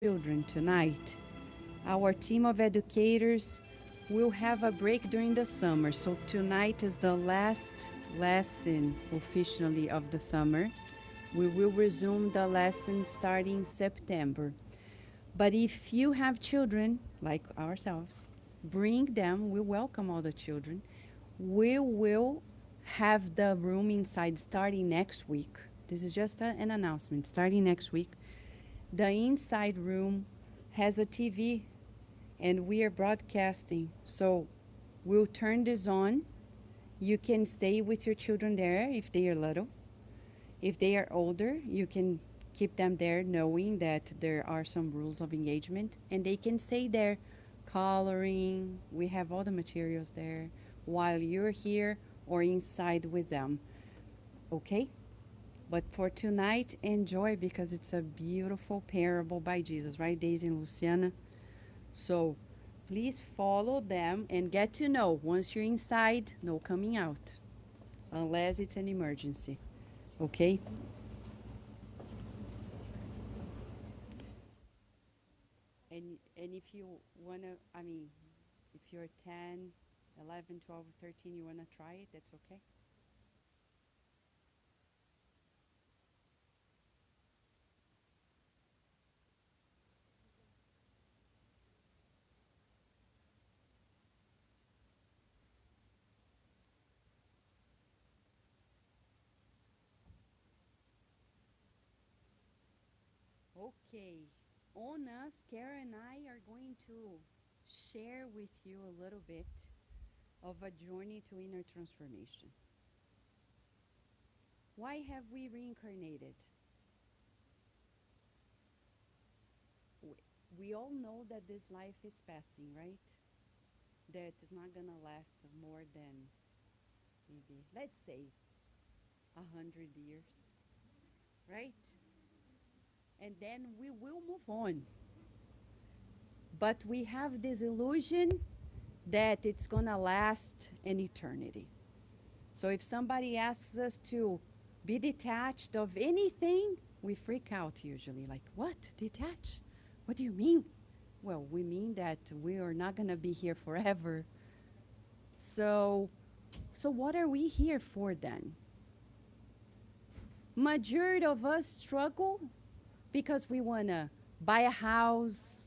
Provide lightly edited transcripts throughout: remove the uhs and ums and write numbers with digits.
children tonight. Our team of educators will have a break during the summer, so tonight is the last lesson officially of the summer. We will resume the lesson starting September. But if you have children like ourselves, bring them. We welcome all the children. We will have the room inside starting next week. This is just an announcement. Starting next week, the inside room has a TV and we are broadcasting. So we'll turn this on. You can stay with your children there if they are little. If they are older, you can keep them there knowing that there are some rules of engagement and they can stay there coloring. We have all the materials there while you're here or inside with them. Okay? But for tonight, enjoy because it's a beautiful parable by Jesus, right, Daisy and Luciana? So please follow them and get to know once you're inside, no coming out, unless it's an emergency. Okay? And if you want to, I mean, if you're 10, 11, 12, 13, you want to try it, that's okay. Okay. On us, Kara and I are going to share with you a little bit of a journey to inner transformation. Why have we reincarnated? We, we all know that this life is passing, right? That is not going to last more than maybe, let's say, 100 years, right? And then we will move on. But we have this illusion that it's going to last an eternity. So if somebody asks us to be detached of anything, we freak out usually. Like, what? Detach? What do you mean? Well, we mean that we are not going to be here forever. So, so what are we here for then? Majority of us struggle because we want to buy a house,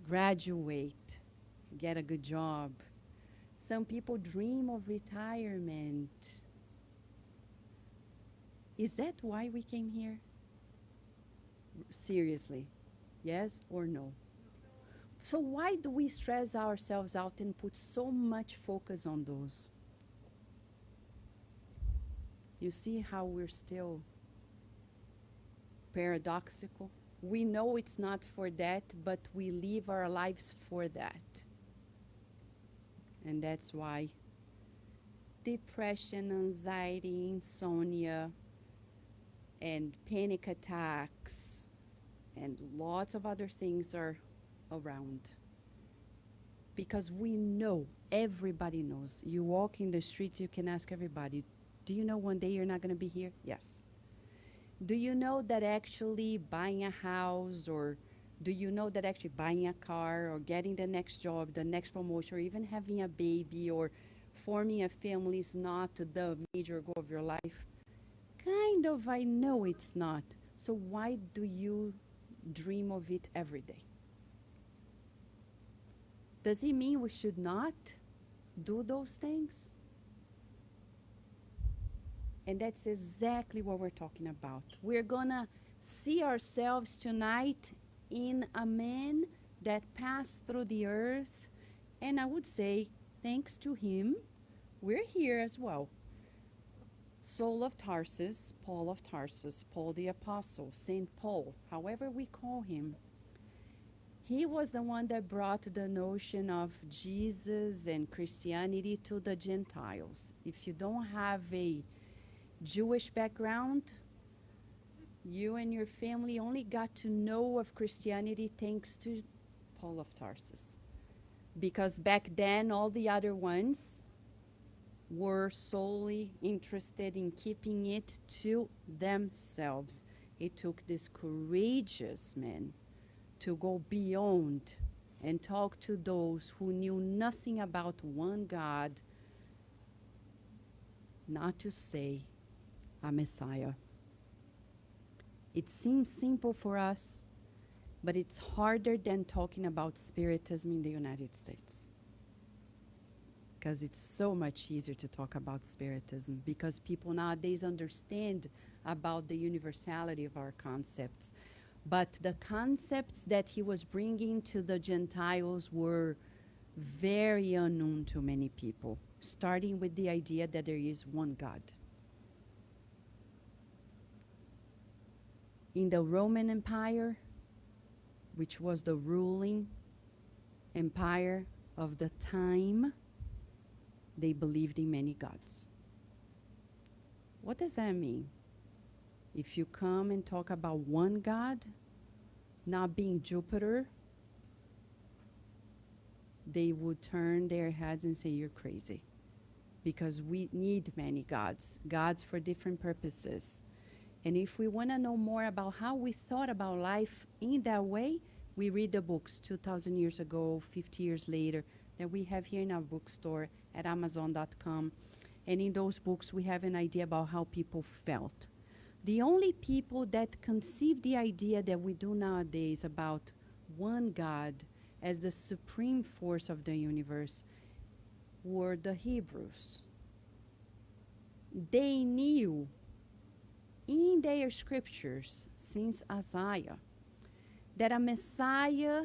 graduate, get a good job. Some people dream of retirement. Is that why we came here? Seriously, yes or no? So why do we stress ourselves out and put so much focus on those? You see how we're still paradoxical? We know it's not for that, but we live our lives for that. And that's why depression, anxiety, insomnia, and panic attacks, and lots of other things are around. Because we know, everybody knows. You walk in the streets, you can ask everybody, do you know one day you're not going to be here? Yes. Do you know that actually buying a house, or do you know that actually buying a car or getting the next job, the next promotion, or even having a baby or forming a family is not the major goal of your life? Kind of, I know it's not. So why do you dream of it every day? Does it mean we should not do those things? And that's exactly what we're talking about. We're going to see ourselves tonight in a man that passed through the earth. And I would say, thanks to him, we're here as well. Saul of Tarsus, Paul the Apostle, St. Paul, however we call him. He was the one that brought the notion of Jesus and Christianity to the Gentiles. If you don't have a Jewish background, you and your family only got to know of Christianity thanks to Paul of Tarsus. Because back then, all the other ones were solely interested in keeping it to themselves. It took this courageous man to go beyond and talk to those who knew nothing about one God, not to say a Messiah. It seems simple for us, but it's harder than talking about Spiritism in the United States. Because it's so much easier to talk about Spiritism because people nowadays understand about the universality of our concepts. But the concepts that he was bringing to the Gentiles were very unknown to many people, starting with the idea that there is one God. In the Roman Empire, which was the ruling empire of the time, they believed in many gods. What does that mean? If you come and talk about one God, not being Jupiter, they would turn their heads and say, you're crazy. Because we need many gods, gods for different purposes. And if we want to know more about how we thought about life in that way, we read the books 2,000 years ago, 50 years later, that we have here in our bookstore at Amazon.com. And in those books, we have an idea about how people felt. The only people that conceived the idea that we do nowadays about one God as the supreme force of the universe were the Hebrews. They knew in their scriptures, since Isaiah, that a Messiah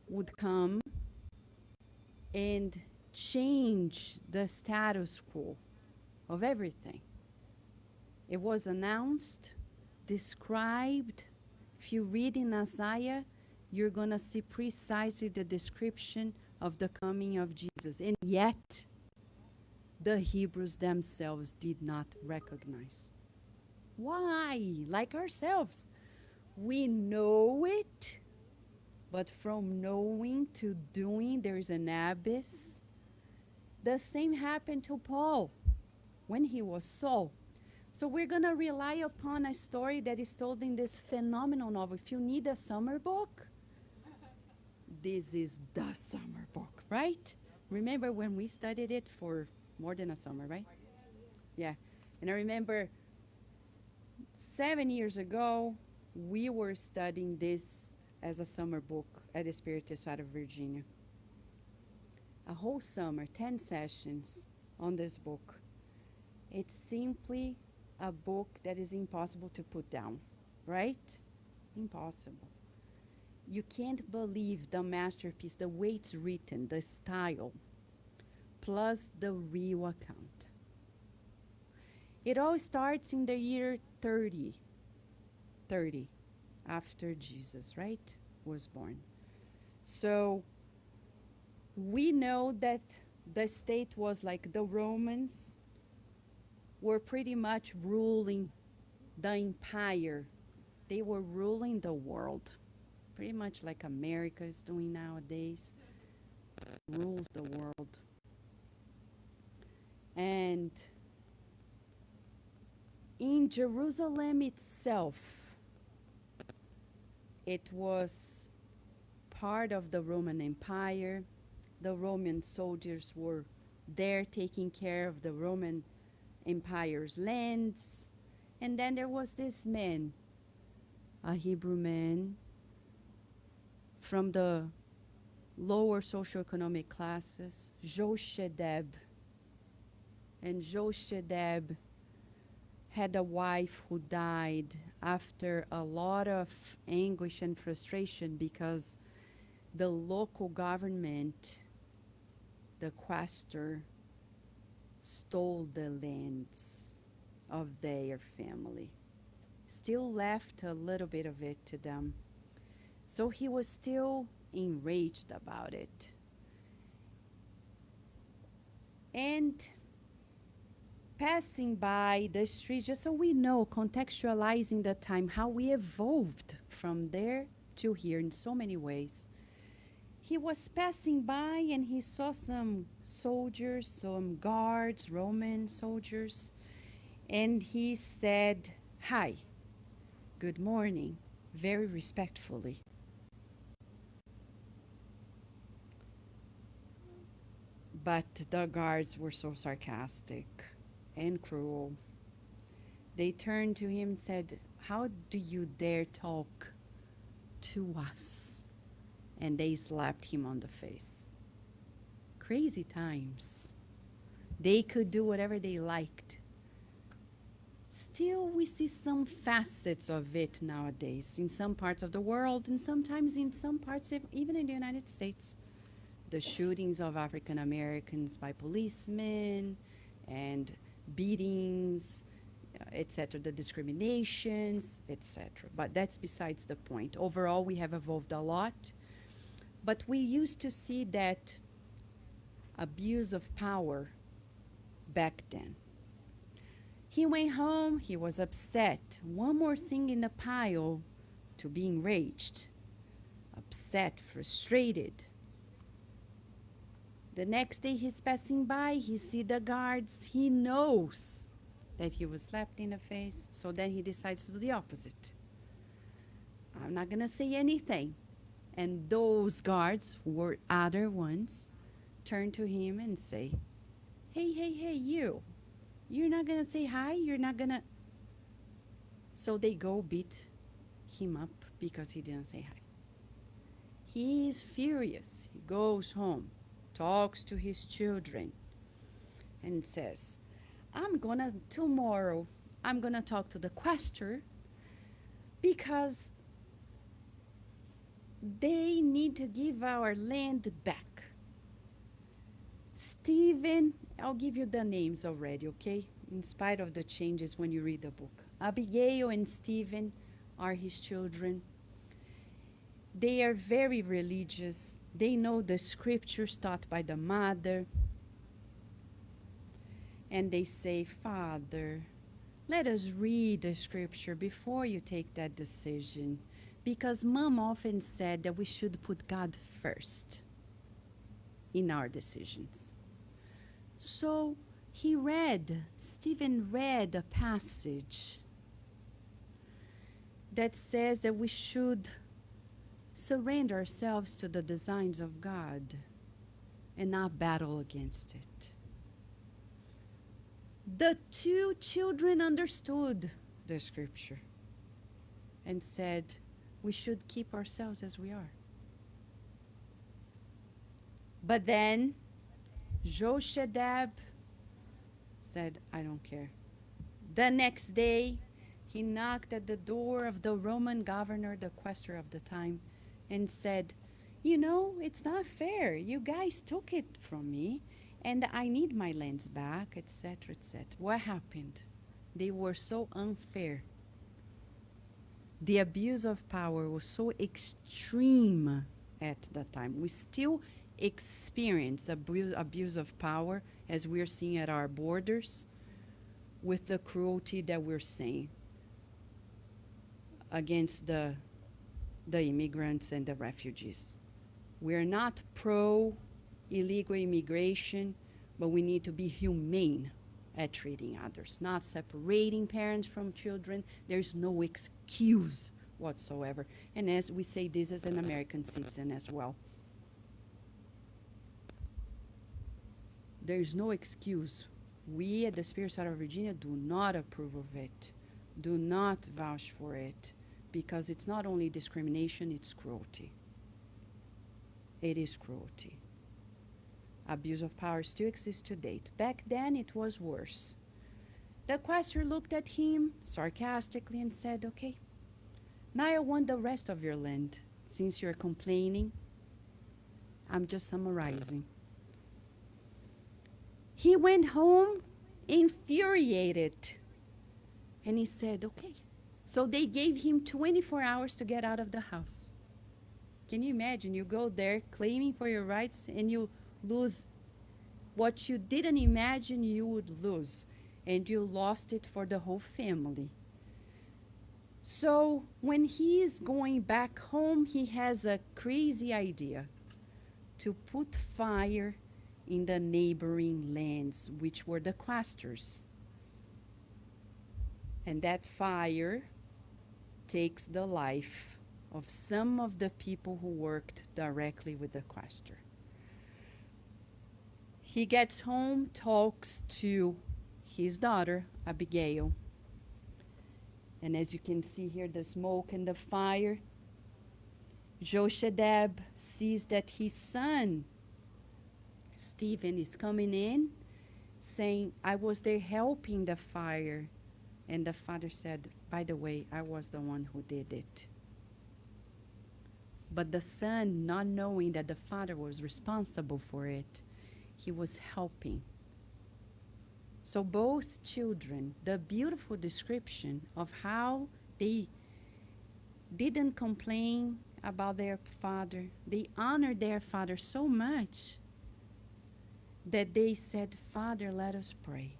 would come and change the status quo of everything. It was announced, described. If you read in Isaiah, you're going to see precisely the description of the coming of Jesus. And yet, the Hebrews themselves did not recognize. Why? Like ourselves. We know it, but from knowing to doing, there is an abyss. The same happened to Paul when he was Saul. So we're going to rely upon a story that is told in this phenomenal novel. If you need a summer book, this is the summer book, right? Remember when we studied it for more than a summer, right? Yeah. And I remember 7 years ago, we were studying this as a summer book at the Spiritist out of Virginia. A whole summer, 10 sessions on this book. It's simply a book that is impossible to put down, right? Impossible. You can't believe the masterpiece, the way it's written, the style, plus the real account. It all starts in the year 30 after Jesus, right, was born. So we know that the state was like the Romans were pretty much ruling the empire. They were ruling the world, pretty much like America is doing nowadays, rules the world. And in Jerusalem itself, it was part of the Roman Empire. The Roman soldiers were there taking care of the Roman Empire's lands. And then there was this man, a Hebrew man from the lower socioeconomic classes, Joshedeb. And Joshedeb had a wife who died after a lot of anguish and frustration because the local government, the quaestor, stole the lands of their family. Still left a little bit of it to them. So he was still enraged about it. And passing by the street, just so we know, contextualizing the time, how we evolved from there to here in so many ways. He was passing by and he saw some soldiers, some guards, Roman soldiers, and he said, "Hi, good morning, very respectfully. But the guards were so sarcastic and cruel. They turned to him and said, "How do you dare talk to us?" And they slapped him on the face. Crazy times. They could do whatever they liked. Still, we see some facets of it nowadays in some parts of the world, and sometimes in some parts, even in the United States. The shootings of African Americans by policemen and beatings, etc., the discriminations, etc. But that's besides the point. Overall, we have evolved a lot. But we used to see that abuse of power back then. He went home, he was upset. One more thing in the pile to be enraged, upset, frustrated. The next day he's passing by, he sees the guards, he knows that he was slapped in the face, so then he decides to do the opposite. I'm not gonna say anything. And those guards, who were other ones, turn to him and say, hey, you're not gonna say hi, you're not gonna... So they go beat him up because he didn't say hi. He is furious. He goes home, talks to his children, and says, tomorrow, I'm gonna talk to the questor because they need to give our land back. Stephen, I'll give you the names already, okay? In spite of the changes when you read the book. Abigail and Stephen are his children. They are very religious. They know the scriptures taught by the mother. And they say, Father, let us read the scripture before you take that decision. Because Mom often said that we should put God first in our decisions. So Stephen read a passage that says that we should surrender ourselves to the designs of God and not battle against it. The two children understood the scripture and said, we should keep ourselves as we are. But then Joshedab said, I don't care. The next day, he knocked at the door of the Roman governor, the questor of the time, and said, you know, it's not fair. You guys took it from me, and I need my lands back, etc., etc. What happened? They were so unfair. The abuse of power was so extreme at that time. We still experience abuse of power as we're seeing at our borders with the cruelty that we're seeing against the immigrants and the refugees. We're not pro illegal immigration, but we need to be humane at treating others, not separating parents from children. There's no excuse whatsoever. And as we say this as an American citizen as well. There's no excuse. We at the Spirit Side of Virginia do not approve of it, do not vouch for it, because it's not only discrimination, it's cruelty. It is cruelty. Abuse of power still exists to date. Back then, it was worse. The questor looked at him sarcastically and said, okay, now I want the rest of your land. Since you're complaining, I'm just summarizing. He went home infuriated. And he said, okay. So they gave him 24 hours to get out of the house. Can you imagine? You go there claiming for your rights and you lose what you didn't imagine you would lose. And you lost it for the whole family. So when he's going back home, he has a crazy idea to put fire in the neighboring lands, which were the questors. And that fire takes the life of some of the people who worked directly with the questor. He gets home, talks to his daughter, Abigail. And as you can see here, the smoke and the fire. Joshedab sees that his son, Stephen, is coming in, saying, I was there helping the fire. And the father said, by the way, I was the one who did it. But the son, not knowing that the father was responsible for it, he was helping. So both children, the beautiful description of how they didn't complain about their father. They honored their father so much that they said, Father, let us pray.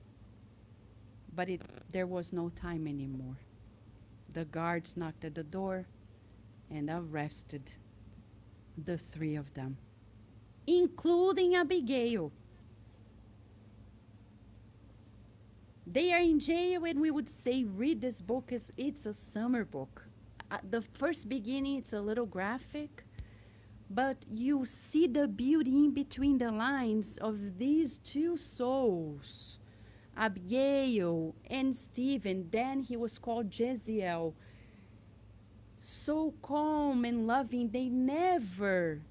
But there was no time anymore. The guards knocked at the door and arrested the three of them, including Abigail. They are in jail, and we would say, read this book. It's a summer book. The first beginning, it's a little graphic, but you see the beauty in between the lines of these two souls, Abigail and Stephen. Then he was called Jeziel. So calm and loving, they never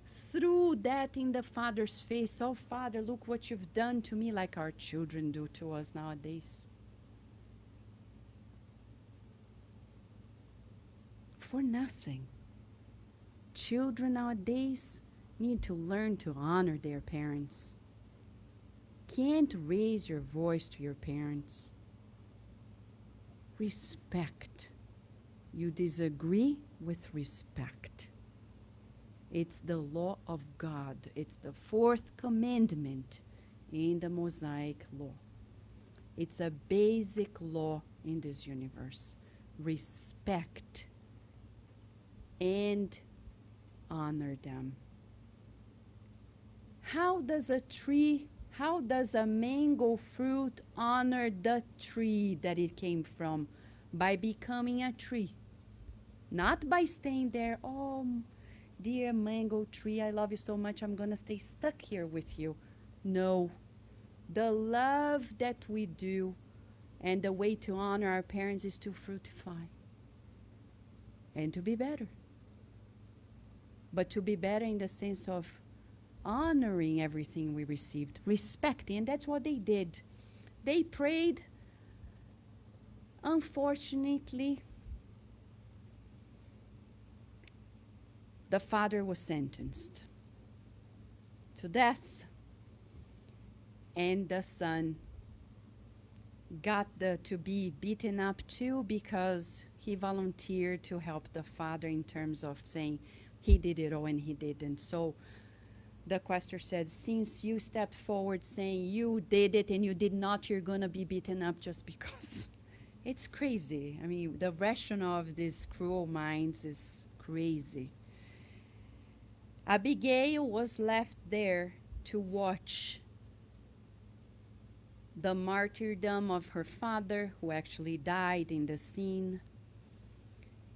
threw that in the father's face. Oh, Father, look what you've done to me, like our children do to us nowadays. For nothing. Children nowadays need to learn to honor their parents. Can't raise your voice to your parents. Respect. You disagree with respect. It's the law of God. It's the fourth commandment in the Mosaic law. It's a basic law in this universe. Respect and honor them. How does a mango fruit honor the tree that it came from? By becoming a tree. Not by staying there, oh, dear mango tree, I love you so much, I'm going to stay stuck here with you. No. The love that we do and the way to honor our parents is to fructify and to be better. But to be better in the sense of honoring everything we received, respecting, and that's what they did. They prayed. Unfortunately, the father was sentenced to death, and the son got to be beaten up too, because he volunteered to help the father in terms of saying he did it all and he didn't. So the questor said, since you stepped forward saying you did it and you did not, you're going to be beaten up just because. It's crazy. I mean, the rationale of these cruel minds is crazy. Abigail was left there to watch the martyrdom of her father, who actually died in the scene.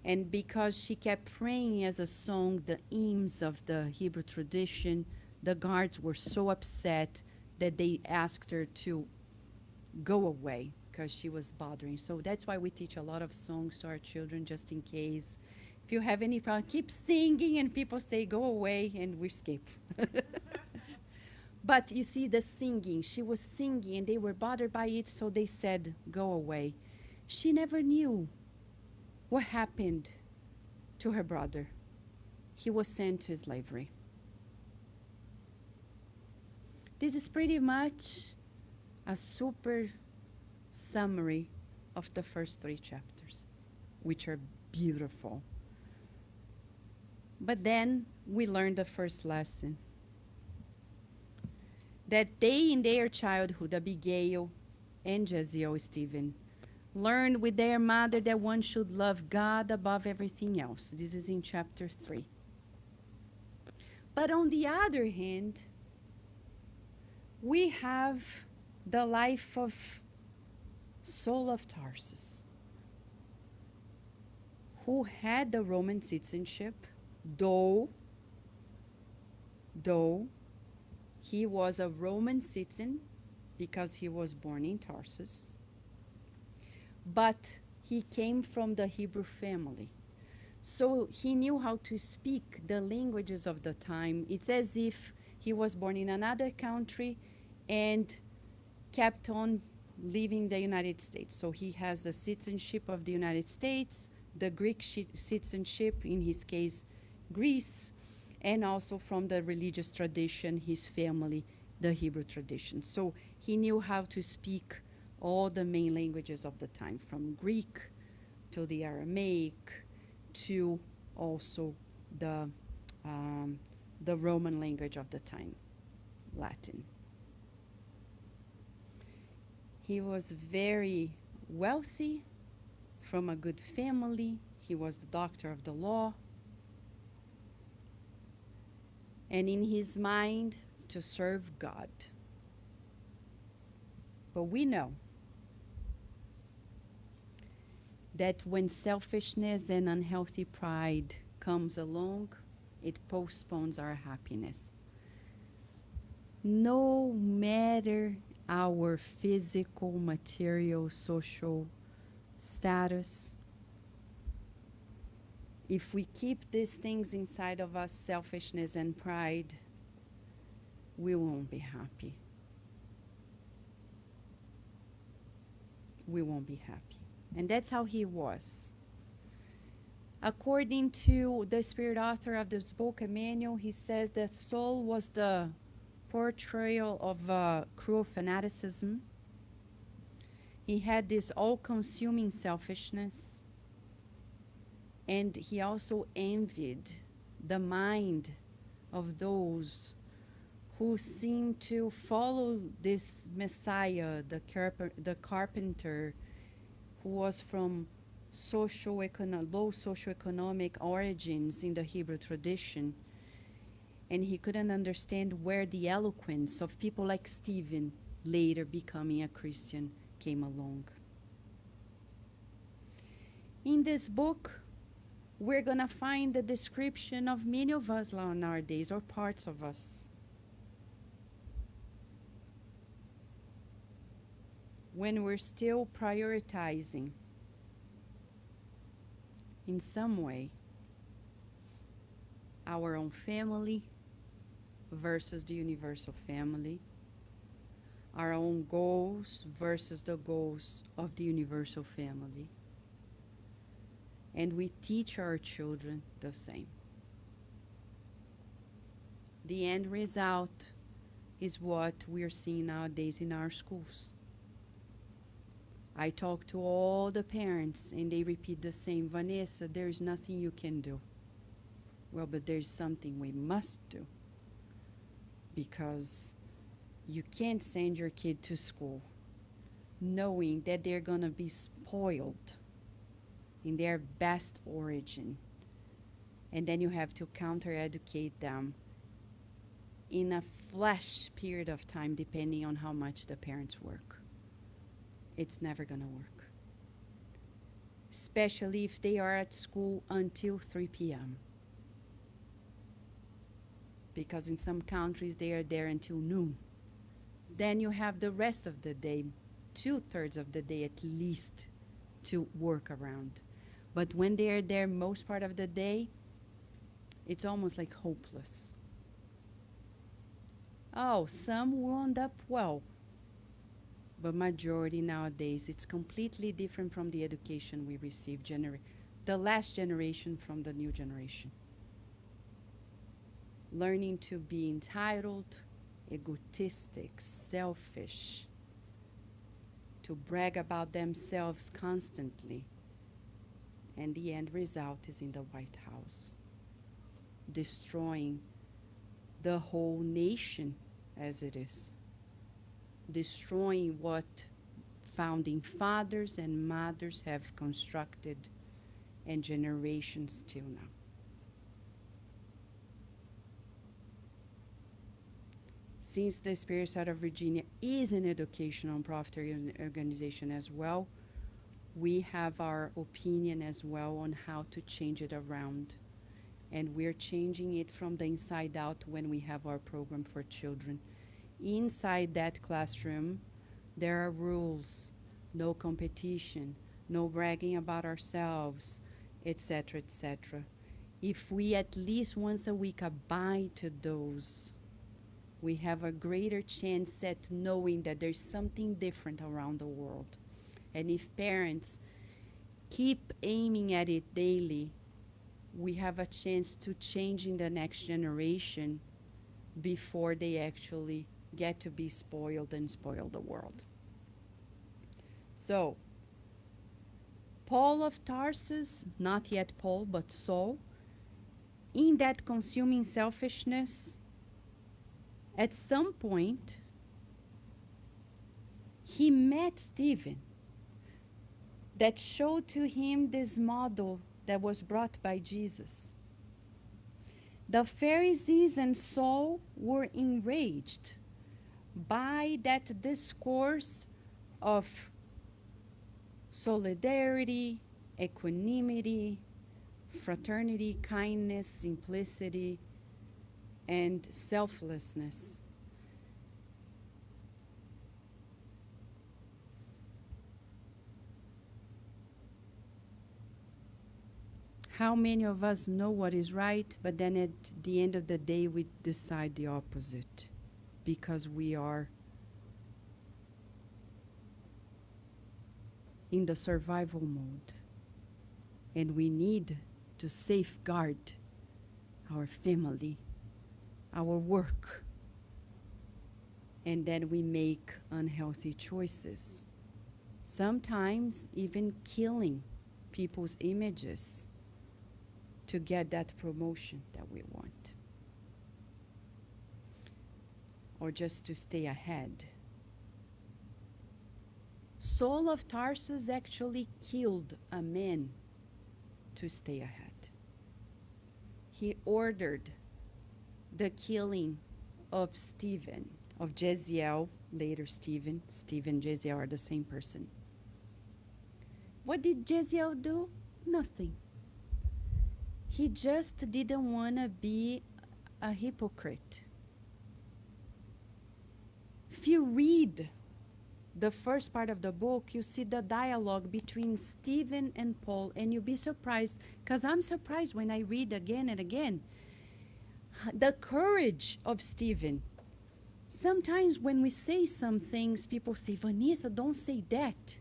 And because she kept praying as a song the hymns of the Hebrew tradition, the guards were so upset that they asked her to go away because she was bothering. So that's why we teach a lot of songs to our children, just in case. If you have any problem, keep singing and people say, go away, and we escape. But you see the singing. She was singing and they were bothered by it, so they said, go away. She never knew what happened to her brother. He was sent to slavery. This is pretty much a super summary of the first 3 chapters, which are beautiful. But then we learned the first lesson. That they in their childhood, Abigail and Jeziel, Stephen, learned with their mother that one should love God above everything else. This is in chapter 3. But on the other hand, we have the life of Saul of Tarsus. who had the Roman citizenship, though though he was a Roman citizen because he was born in Tarsus, but he came from the Hebrew family. So he knew how to speak the languages of the time. It's as if he was born in another country and kept on living the United States. So he has the citizenship of the United States, the Greek citizenship, in his case, Greece, and also from the religious tradition, his family, the Hebrew tradition. So he knew how to speak all the main languages of the time, from Greek to the Aramaic to also the Roman language of the time, Latin. He was very wealthy, from a good family. He was the doctor of the law. And in his mind, to serve God. But we know that when selfishness and unhealthy pride comes along, it postpones our happiness. No matter our physical, material, social status, if we keep these things inside of us, selfishness and pride, we won't be happy. We won't be happy. And that's how he was. According to the spirit author of this book, Emmanuel, he says that Saul was the portrayal of cruel fanaticism. He had this all-consuming selfishness. And he also envied the mind of those who seemed to follow this Messiah, the carpenter, who was from low socioeconomic origins in the Hebrew tradition. And he couldn't understand where the eloquence of people like Stephen, later becoming a Christian, came along. In this book, we're going to find the description of many of us nowadays, or parts of us. When we're still prioritizing, in some way, our own family versus the universal family, our own goals versus the goals of the universal family. And we teach our children the same. The end result is what we're seeing nowadays in our schools. I talk to all the parents and they repeat the same. Vanessa, there's nothing you can do. Well, but there's something we must do. Because you can't send your kid to school knowing that they're going to be spoiled in their best origin. And then you have to counter-educate them in a flash period of time, depending on how much the parents work. It's never going to work. Especially if they are at school until 3 p.m. Because in some countries, they are there until noon. Then you have the rest of the day, 2/3 of the day at least, to work around. But when they are there most part of the day, it's almost like hopeless. Oh, some will end up well. But majority nowadays, it's completely different from the education we received, the last generation from the new generation. Learning to be entitled, egotistic, selfish, to brag about themselves constantly. And the end result is in the White House, destroying the whole nation as it is, destroying what founding fathers and mothers have constructed and generations till now. Since the Spirit Side of Virginia is an educational and profit organization as well, we have our opinion as well on how to change it around. And we're changing it from the inside out when we have our program for children. Inside that classroom, there are rules, no competition, no bragging about ourselves, etc., etc. If we at least once a week abide to those, we have a greater chance at knowing that there's something different around the world. And if parents keep aiming at it daily, we have a chance to change in the next generation before they actually get to be spoiled and spoil the world. So, Paul of Tarsus, not yet Paul, but Saul, in that consuming selfishness, at some point, he met Stephen that showed to him this model that was brought by Jesus. The Pharisees and Saul were enraged by that discourse of solidarity, equanimity, fraternity, kindness, simplicity, and selflessness. How many of us know what is right, but then at the end of the day we decide the opposite because we are in the survival mode and we need to safeguard our family, our work, and then we make unhealthy choices, sometimes even killing people's images to get that promotion that we want, or just to stay ahead. Saul of Tarsus actually killed a man to stay ahead. He ordered the killing of Stephen, of Jeziel, later Stephen. Stephen, Jeziel are the same person. What did Jeziel do? Nothing. He just didn't want to be a hypocrite. If you read the first part of the book, you see the dialogue between Stephen and Paul, and you'll be surprised, because I'm surprised when I read again and again. The courage of Stephen. Sometimes when we say some things, people say, Vanessa, don't say that.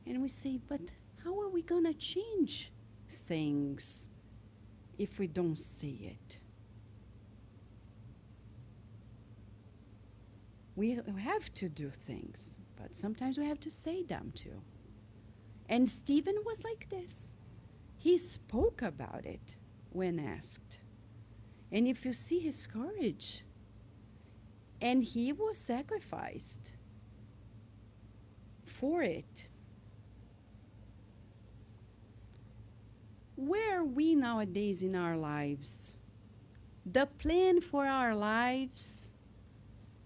And we say, but how are we going to change things if we don't say it? We have to do things, but sometimes we have to say them too. And Stephen was like this. He spoke about it when asked. And if you see his courage, and he was sacrificed for it. Where are we nowadays in our lives? The plan for our lives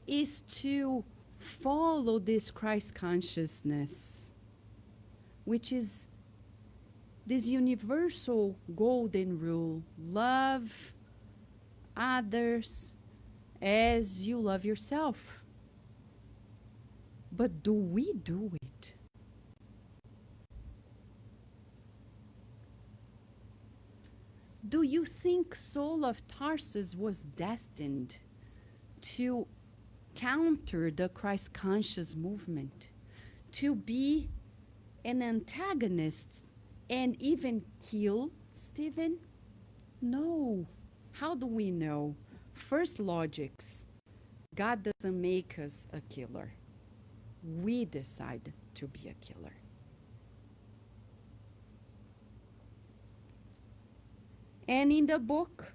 is to follow this Christ consciousness, which is this universal golden rule: love others as you love yourself. But do we do it? Do you think Saul of Tarsus was destined to counter the Christ conscious movement, to be an antagonist and even kill Stephen? No. How do we know? First, logics. God doesn't make us a killer. We decide to be a killer. And in the book,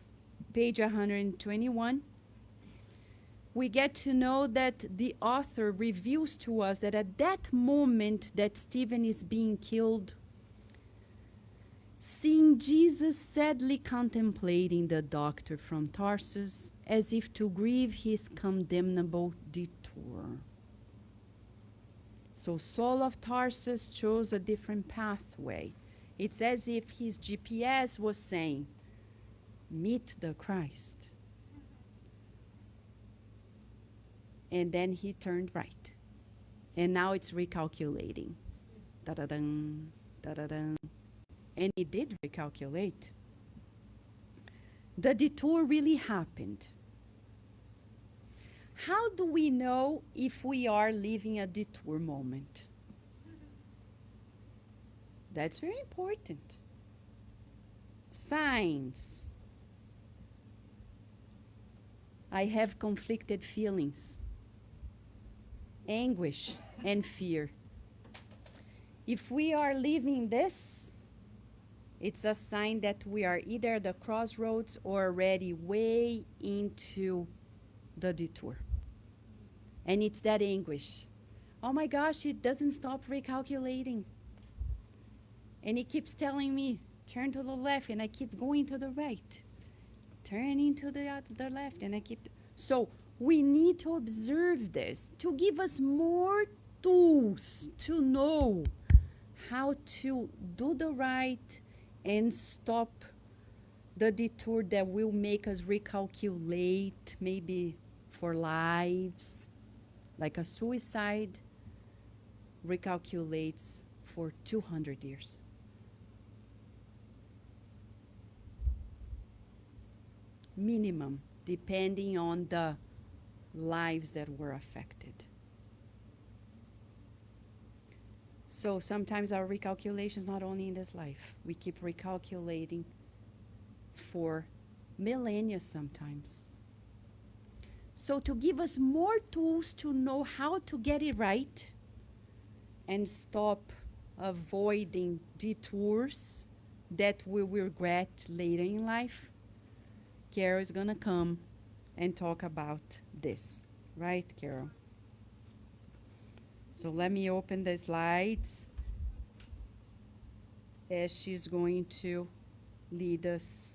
page 121, we get to know that the author reveals to us that at that moment that Stephen is being killed, seeing Jesus sadly contemplating the doctor from Tarsus as if to grieve his condemnable detour. So Saul of Tarsus chose a different pathway. It's as if his GPS was saying, meet the Christ. And then he turned right. And now it's recalculating. Da-da-dun, da-da-dun. And he did recalculate. The detour really happened. How do we know if we are living a detour moment? That's very important. Signs. I have conflicted feelings, anguish, and fear. If we are living this, it's a sign that we are either at the crossroads or already way into the detour. And it's that anguish. Oh my gosh, it doesn't stop recalculating. And it keeps telling me, turn to the left, and I keep going to the right. Turning to the left, and I keep... So we need to observe this to give us more tools to know how to do the right and stop the detour that will make us recalculate, maybe for lives. Like a suicide recalculates for 200 years. Minimum, depending on the lives that were affected. So sometimes our recalculations, not only in this life, we keep recalculating for millennia sometimes. So to give us more tools to know how to get it right and stop avoiding detours that we will regret later in life, Carol is going to come and talk about this. Right, Carol? So let me open the slides as she's going to lead us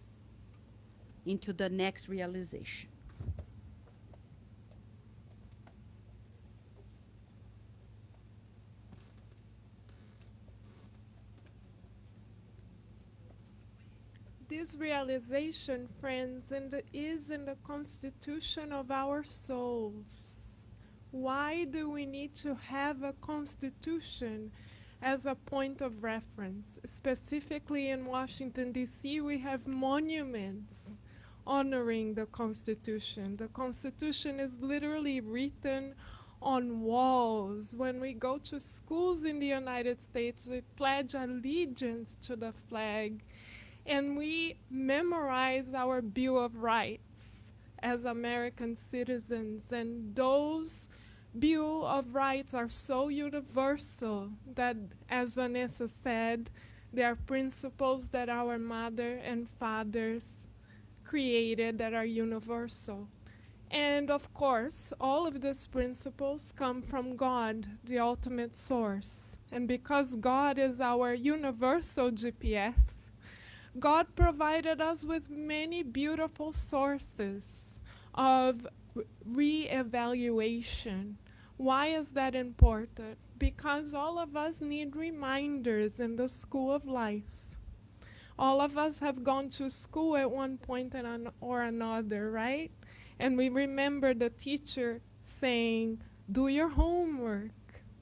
into the next realization. This realization, friends, is in the constitution of our souls. Why do we need to have a constitution as a point of reference? Specifically in Washington, D.C., we have monuments honoring the Constitution. The Constitution is literally written on walls. When we go to schools in the United States, we pledge allegiance to the flag. And we memorize our Bill of Rights as American citizens. And those Bill of Rights are so universal that, as Vanessa said, they are principles that our mother and fathers created that are universal. And of course, all of these principles come from God, the ultimate source. And because God is our universal GPS, God provided us with many beautiful sources of re-evaluation. Why is that important? Because all of us need reminders in the school of life. All of us have gone to school at one point or another, right? And we remember the teacher saying, do your homework.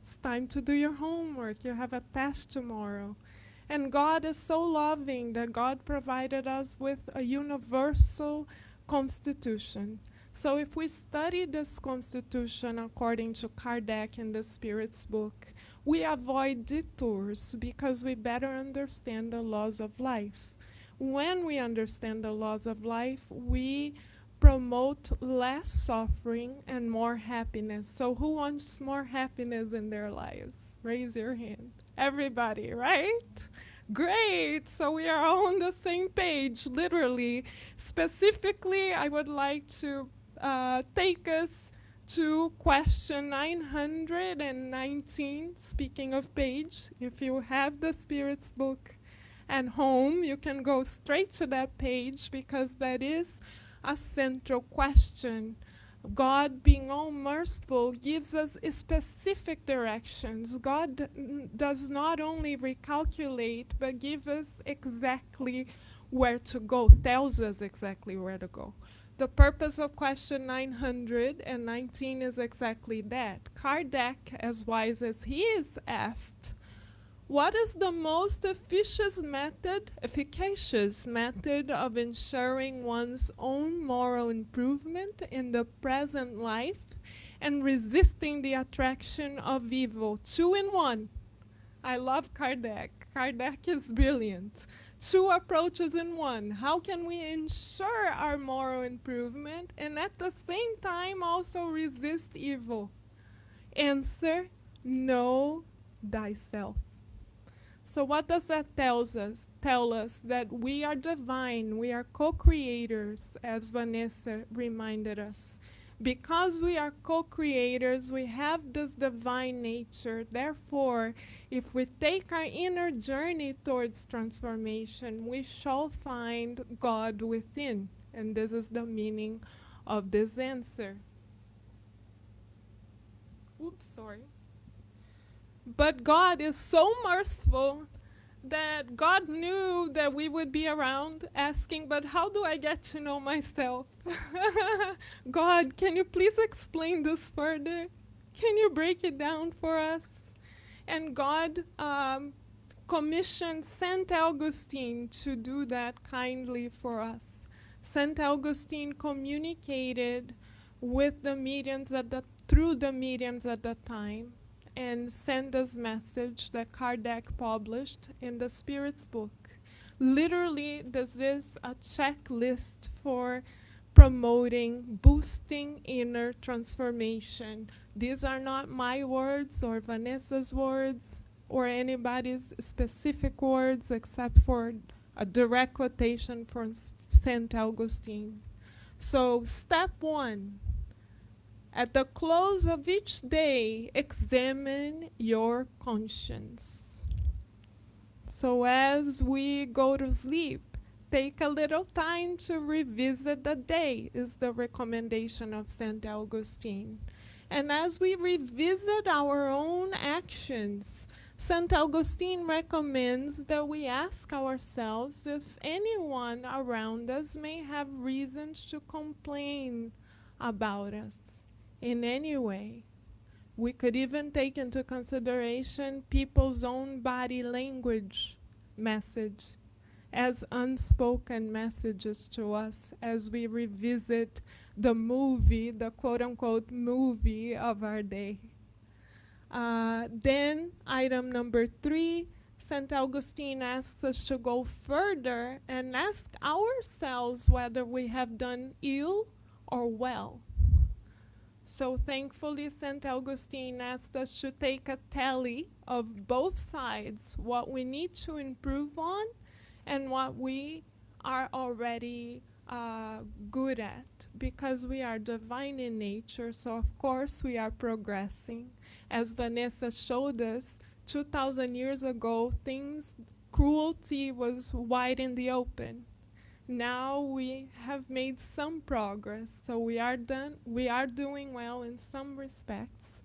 It's time to do your homework. You have a test tomorrow. And God is so loving that God provided us with a universal constitution. So if we study this constitution according to Kardec in the Spirit's book, we avoid detours because we better understand the laws of life. When we understand the laws of life, we promote less suffering and more happiness. So who wants more happiness in their lives? Raise your hand. Everybody, right? Great. So we are all on the same page, literally. Specifically, I would like to take us to question 919, speaking of page. If you have the Spirit's book at home, you can go straight to that page because that is a central question. God, being all merciful, gives us specific directions. God does not only recalculate, but gives us exactly where to go, tells us exactly where to go. The purpose of question 919 is exactly that. Kardec, as wise as he is, asked, what is the most efficacious method of ensuring one's own moral improvement in the present life and resisting the attraction of evil? 2 in 1. I love Kardec. Kardec is brilliant. 2 approaches in 1. How can we ensure our moral improvement and at the same time also resist evil? Answer, know thyself. So what does that tell us? Tell us that we are divine, we are co-creators, as Vanessa reminded us. Because we are co-creators, we have this divine nature. Therefore, if we take our inner journey towards transformation, we shall find God within. And this is the meaning of this answer. Oops, sorry. But God is so merciful that God knew that we would be around asking, but how do I get to know myself? God, can you please explain this further? Can you break it down for us? And God commissioned Saint Augustine to do that kindly for us. Saint Augustine communicated with the mediums through the mediums at the time, and send us message that Kardec published in the Spirit's book. Literally, this is a checklist for promoting, boosting inner transformation. These are not my words or Vanessa's words or anybody's specific words except for a direct quotation from St. Augustine. So, step 1. At the close of each day, examine your conscience. So as we go to sleep, take a little time to revisit the day, is the recommendation of St. Augustine. And as we revisit our own actions, St. Augustine recommends that we ask ourselves if anyone around us may have reasons to complain about us in any way. We could even take into consideration people's own body language message as unspoken messages to us as we revisit the movie, the quote-unquote movie of our day. Then, item number 3, St. Augustine asks us to go further and ask ourselves whether we have done ill or well. So thankfully, St. Augustine asked us to take a tally of both sides, what we need to improve on and what we are already good at, because we are divine in nature, so of course we are progressing. As Vanessa showed us, 2,000 years ago, cruelty was wide in the open. Now we have made some progress, so we are doing well in some respects,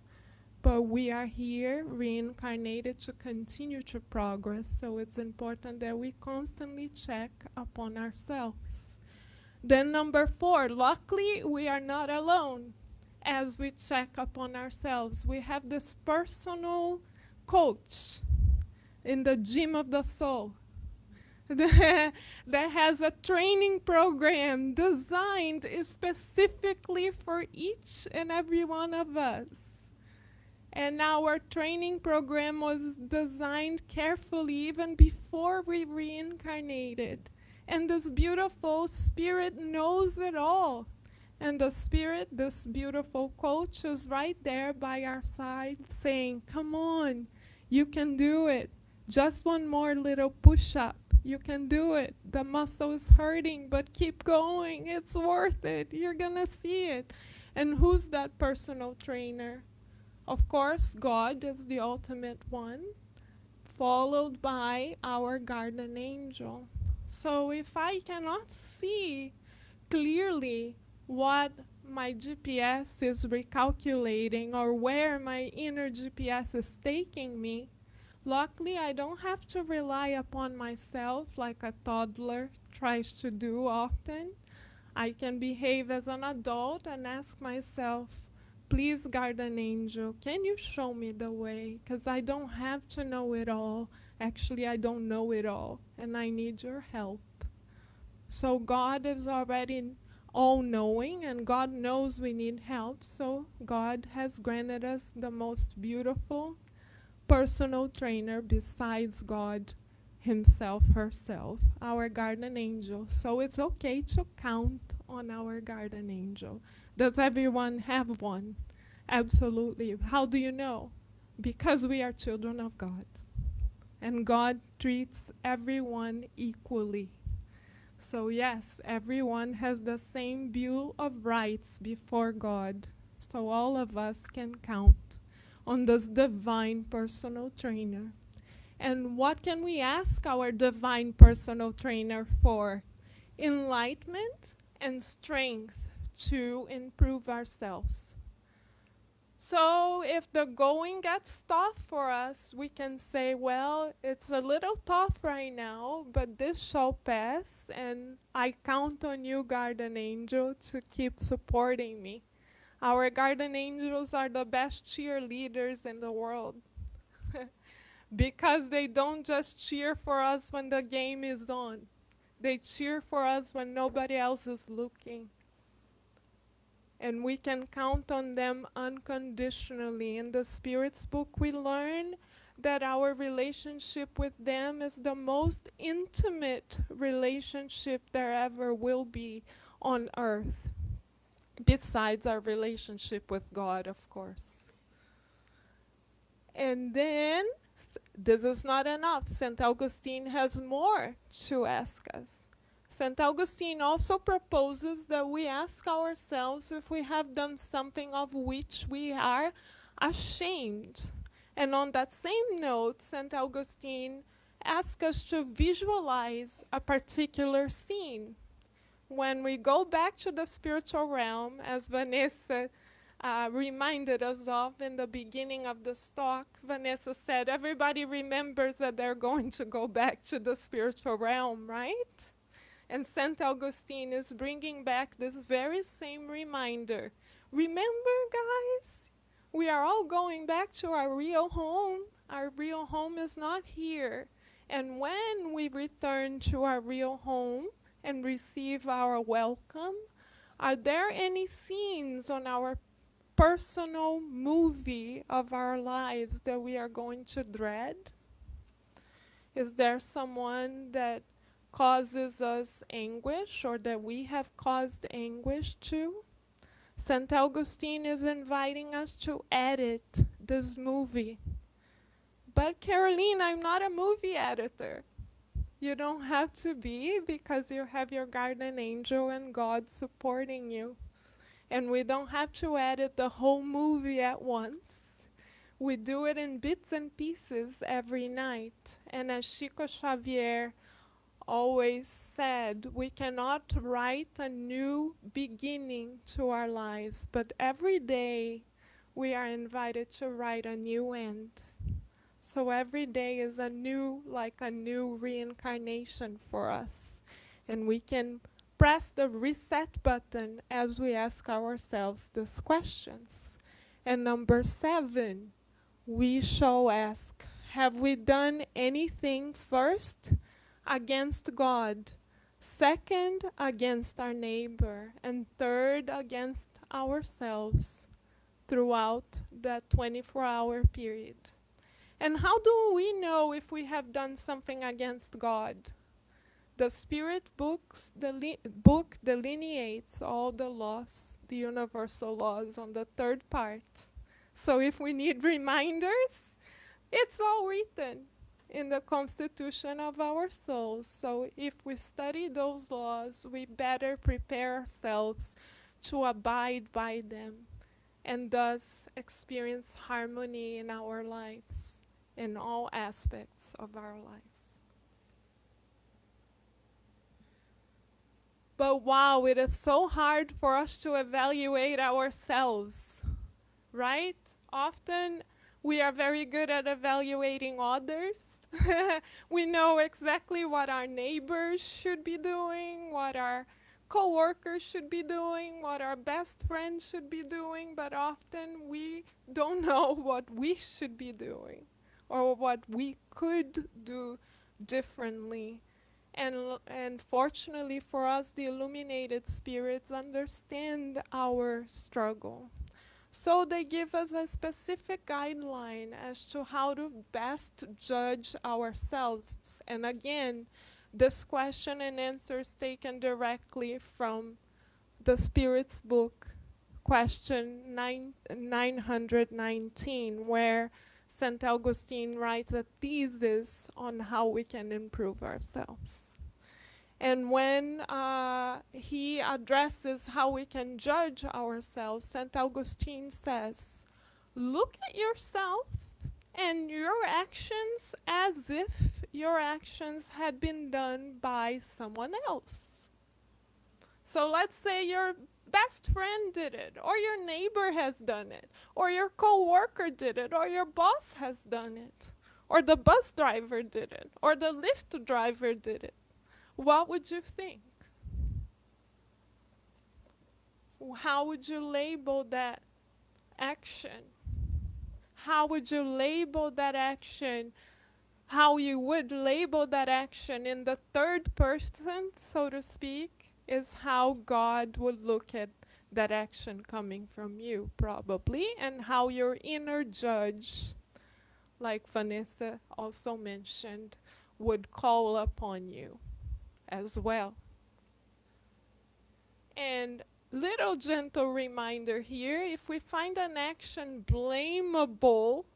but we are here reincarnated to continue to progress, so it's important that we constantly check upon ourselves. Then number 4, luckily we are not alone. As we check upon ourselves, we have this personal coach in the gym of the soul that has a training program designed specifically for each and every one of us. And our training program was designed carefully even before we reincarnated. And this beautiful spirit knows it all. And the spirit, this beautiful coach, is right there by our side saying, come on, you can do it. Just one more little push-up. You can do it. The muscle is hurting, but keep going. It's worth it. You're gonna see it. And who's that personal trainer? Of course, God is the ultimate one, followed by our guardian angel. So if I cannot see clearly what my GPS is recalculating or where my inner GPS is taking me, luckily I don't have to rely upon myself like a toddler tries to do often. I can behave as an adult and ask myself, please, guardian angel, can you show me the way? Because I don't have to know it all. Actually, I don't know it all, and I need your help. So God is already all-knowing, and God knows we need help. So God has granted us the most beautiful personal trainer besides God himself, herself, our guardian angel. So it's okay to count on our guardian angel. Does everyone have one? Absolutely. How do you know? Because we are children of God. And God treats everyone equally. So yes, everyone has the same bill of rights before God. So all of us can count on this divine personal trainer. And what can we ask our divine personal trainer for? Enlightenment and strength to improve ourselves. So if the going gets tough for us, we can say, well, it's a little tough right now, but this shall pass, and I count on you, guardian angel, to keep supporting me. Our guardian angels are the best cheerleaders in the world. Because they don't just cheer for us when the game is on. They cheer for us when nobody else is looking. And we can count on them unconditionally. In the Spirit's book, we learn that our relationship with them is the most intimate relationship there ever will be on earth, besides our relationship with God, of course. And then, this is not enough. St. Augustine has more to ask us. St. Augustine also proposes that we ask ourselves if we have done something of which we are ashamed. And on that same note, St. Augustine asks us to visualize a particular scene. When we go back to the spiritual realm, as Vanessa reminded us of in the beginning of this talk, Vanessa said, everybody remembers that they're going to go back to the spiritual realm, right? And St. Augustine is bringing back this very same reminder. Remember, guys, we are all going back to our real home. Our real home is not here. And when we return to our real home and receive our welcome, are there any scenes on our personal movie of our lives that we are going to dread? Is there someone that causes us anguish or that we have caused anguish to? St. Augustine is inviting us to edit this movie. But Caroline, I'm not a movie editor. You don't have to be, because you have your guardian angel and God supporting you. And we don't have to edit the whole movie at once. We do it in bits and pieces every night. And as Chico Xavier always said, we cannot write a new beginning to our lives, but every day we are invited to write a new end. So every day is like a new reincarnation for us. And we can press the reset button as we ask ourselves these questions. And number 7, we shall ask, have we done anything first against God, second against our neighbor, and third against ourselves throughout that 24-hour period? And how do we know if we have done something against God? The Spirit book delineates all the laws, the universal laws, on the 3rd part. So if we need reminders, it's all written in the constitution of our souls. So if we study those laws, we better prepare ourselves to abide by them and thus experience harmony in our lives, in all aspects of our lives. But wow, it is so hard for us to evaluate ourselves, right? Often we are very good at evaluating others. We know exactly what our neighbors should be doing, what our coworkers should be doing, what our best friends should be doing, but often we don't know what we should be doing or what we could do differently. And fortunately for us, the illuminated spirits understand our struggle. So they give us a specific guideline as to how to best judge ourselves. And again, this question and answer is taken directly from the Spirit's book, question 919, where St. Augustine writes a thesis on how we can improve ourselves. And when he addresses how we can judge ourselves, St. Augustine says, look at yourself and your actions as if your actions had been done by someone else. So let's say your best friend did it, or your neighbor has done it, or your co-worker did it, or your boss has done it, or the bus driver did it, or the Lyft driver did it. What would you think? How would you label that action? How would you label that action? How you would label that action in the third person, so to speak, is how God would look at that action coming from you, probably, and how your inner judge, like Vanessa also mentioned, would call upon you as well. And little gentle reminder here, if we find an action blamable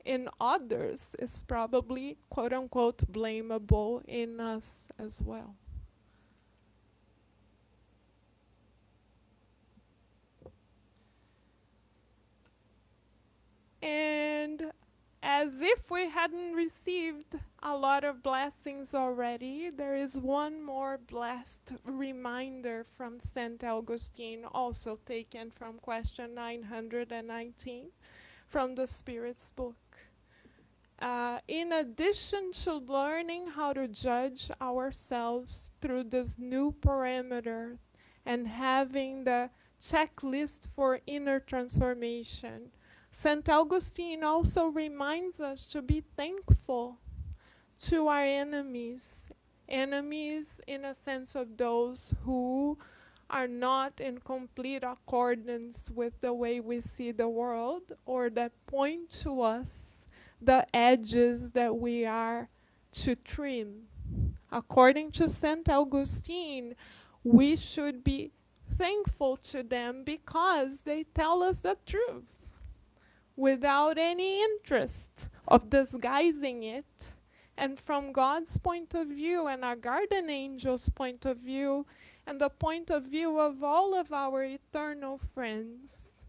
in others, it's probably quote unquote blamable in us as well. And as if we hadn't received a lot of blessings already, there is one more blessed reminder from St. Augustine, also taken from question 919 from the Spirit's book. In addition to learning how to judge ourselves through this new parameter and having the checklist for inner transformation, St. Augustine also reminds us to be thankful to our enemies. Enemies in a sense of those who are not in complete accordance with the way we see the world, or that point to us the edges that we are to trim. According to St. Augustine, we should be thankful to them because they tell us the truth without any interest of disguising it. And from God's point of view and our guardian angel's point of view and the point of view of all of our eternal friends,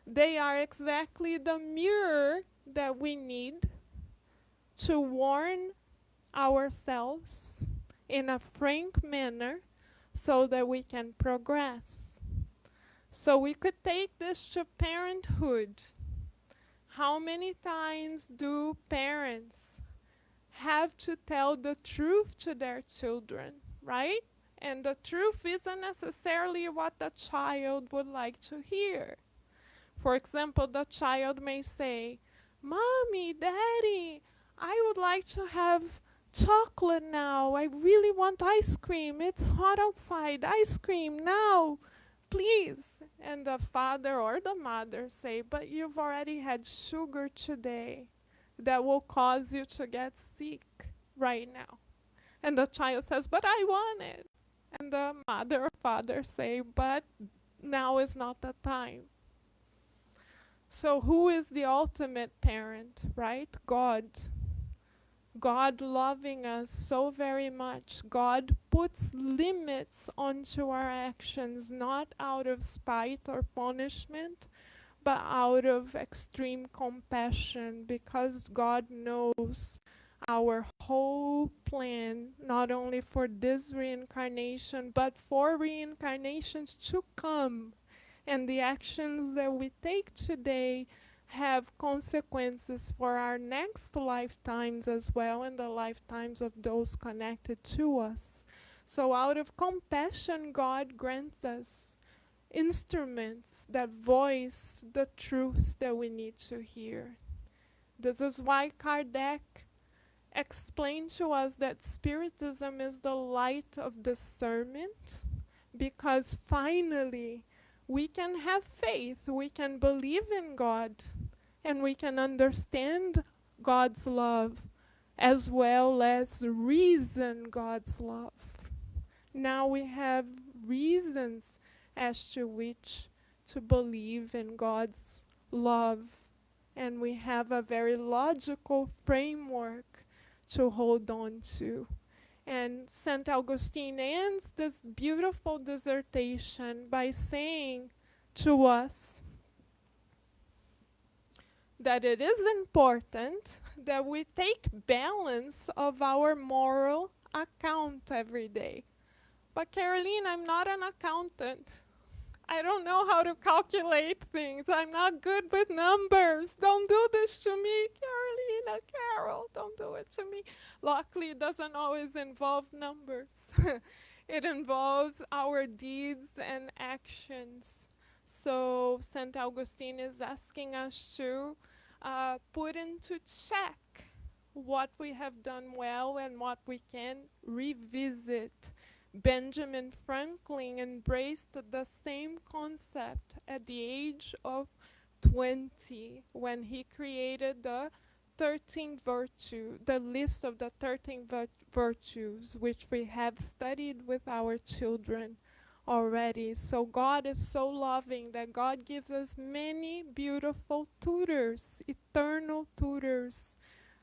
they are exactly the mirror that we need to warn ourselves in a frank manner so that we can progress. So we could take this to parenthood. How many times do parents have to tell the truth to their children, right? And the truth isn't necessarily what the child would like to hear. For example, the child may say, "Mommy, Daddy, I would like to have chocolate now. I really want ice cream. It's hot outside. Ice cream now, please." And the father or the mother say, "But you've already had sugar today. That will cause you to get sick right now." And the child says, "But I want it." And the mother or father say, "But now is not the time." So who is the ultimate parent, right? God. God loving us so very much. God puts limits onto our actions, not out of spite or punishment, but out of extreme compassion, because God knows our whole plan, not only for this reincarnation, but for reincarnations to come. And the actions that we take today have consequences for our next lifetimes as well, and the lifetimes of those connected to us. So, out of compassion, God grants us instruments that voice the truths that we need to hear. This is why Kardec explained to us that Spiritism is the light of discernment, because finally we can have faith, we can believe in God, and we can understand God's love as well as reason God's love. Now we have reasons as to which to believe in God's love, and we have a very logical framework to hold on to. And St. Augustine ends this beautiful dissertation by saying to us that it is important that we take balance of our moral account every day. But Caroline, I'm not an accountant. I don't know how to calculate things. I'm not good with numbers. Don't do this to me, Carolina, Carol. Don't do it to me. Luckily, it doesn't always involve numbers. It involves our deeds and actions. So St. Augustine is asking us to put into check what we have done well and what we can revisit. Benjamin Franklin embraced the same concept at the age of 20 when he created the 13 virtues, the list of the 13 virtues, which we have studied with our children already. So God is so loving that God gives us many beautiful tutors, eternal tutors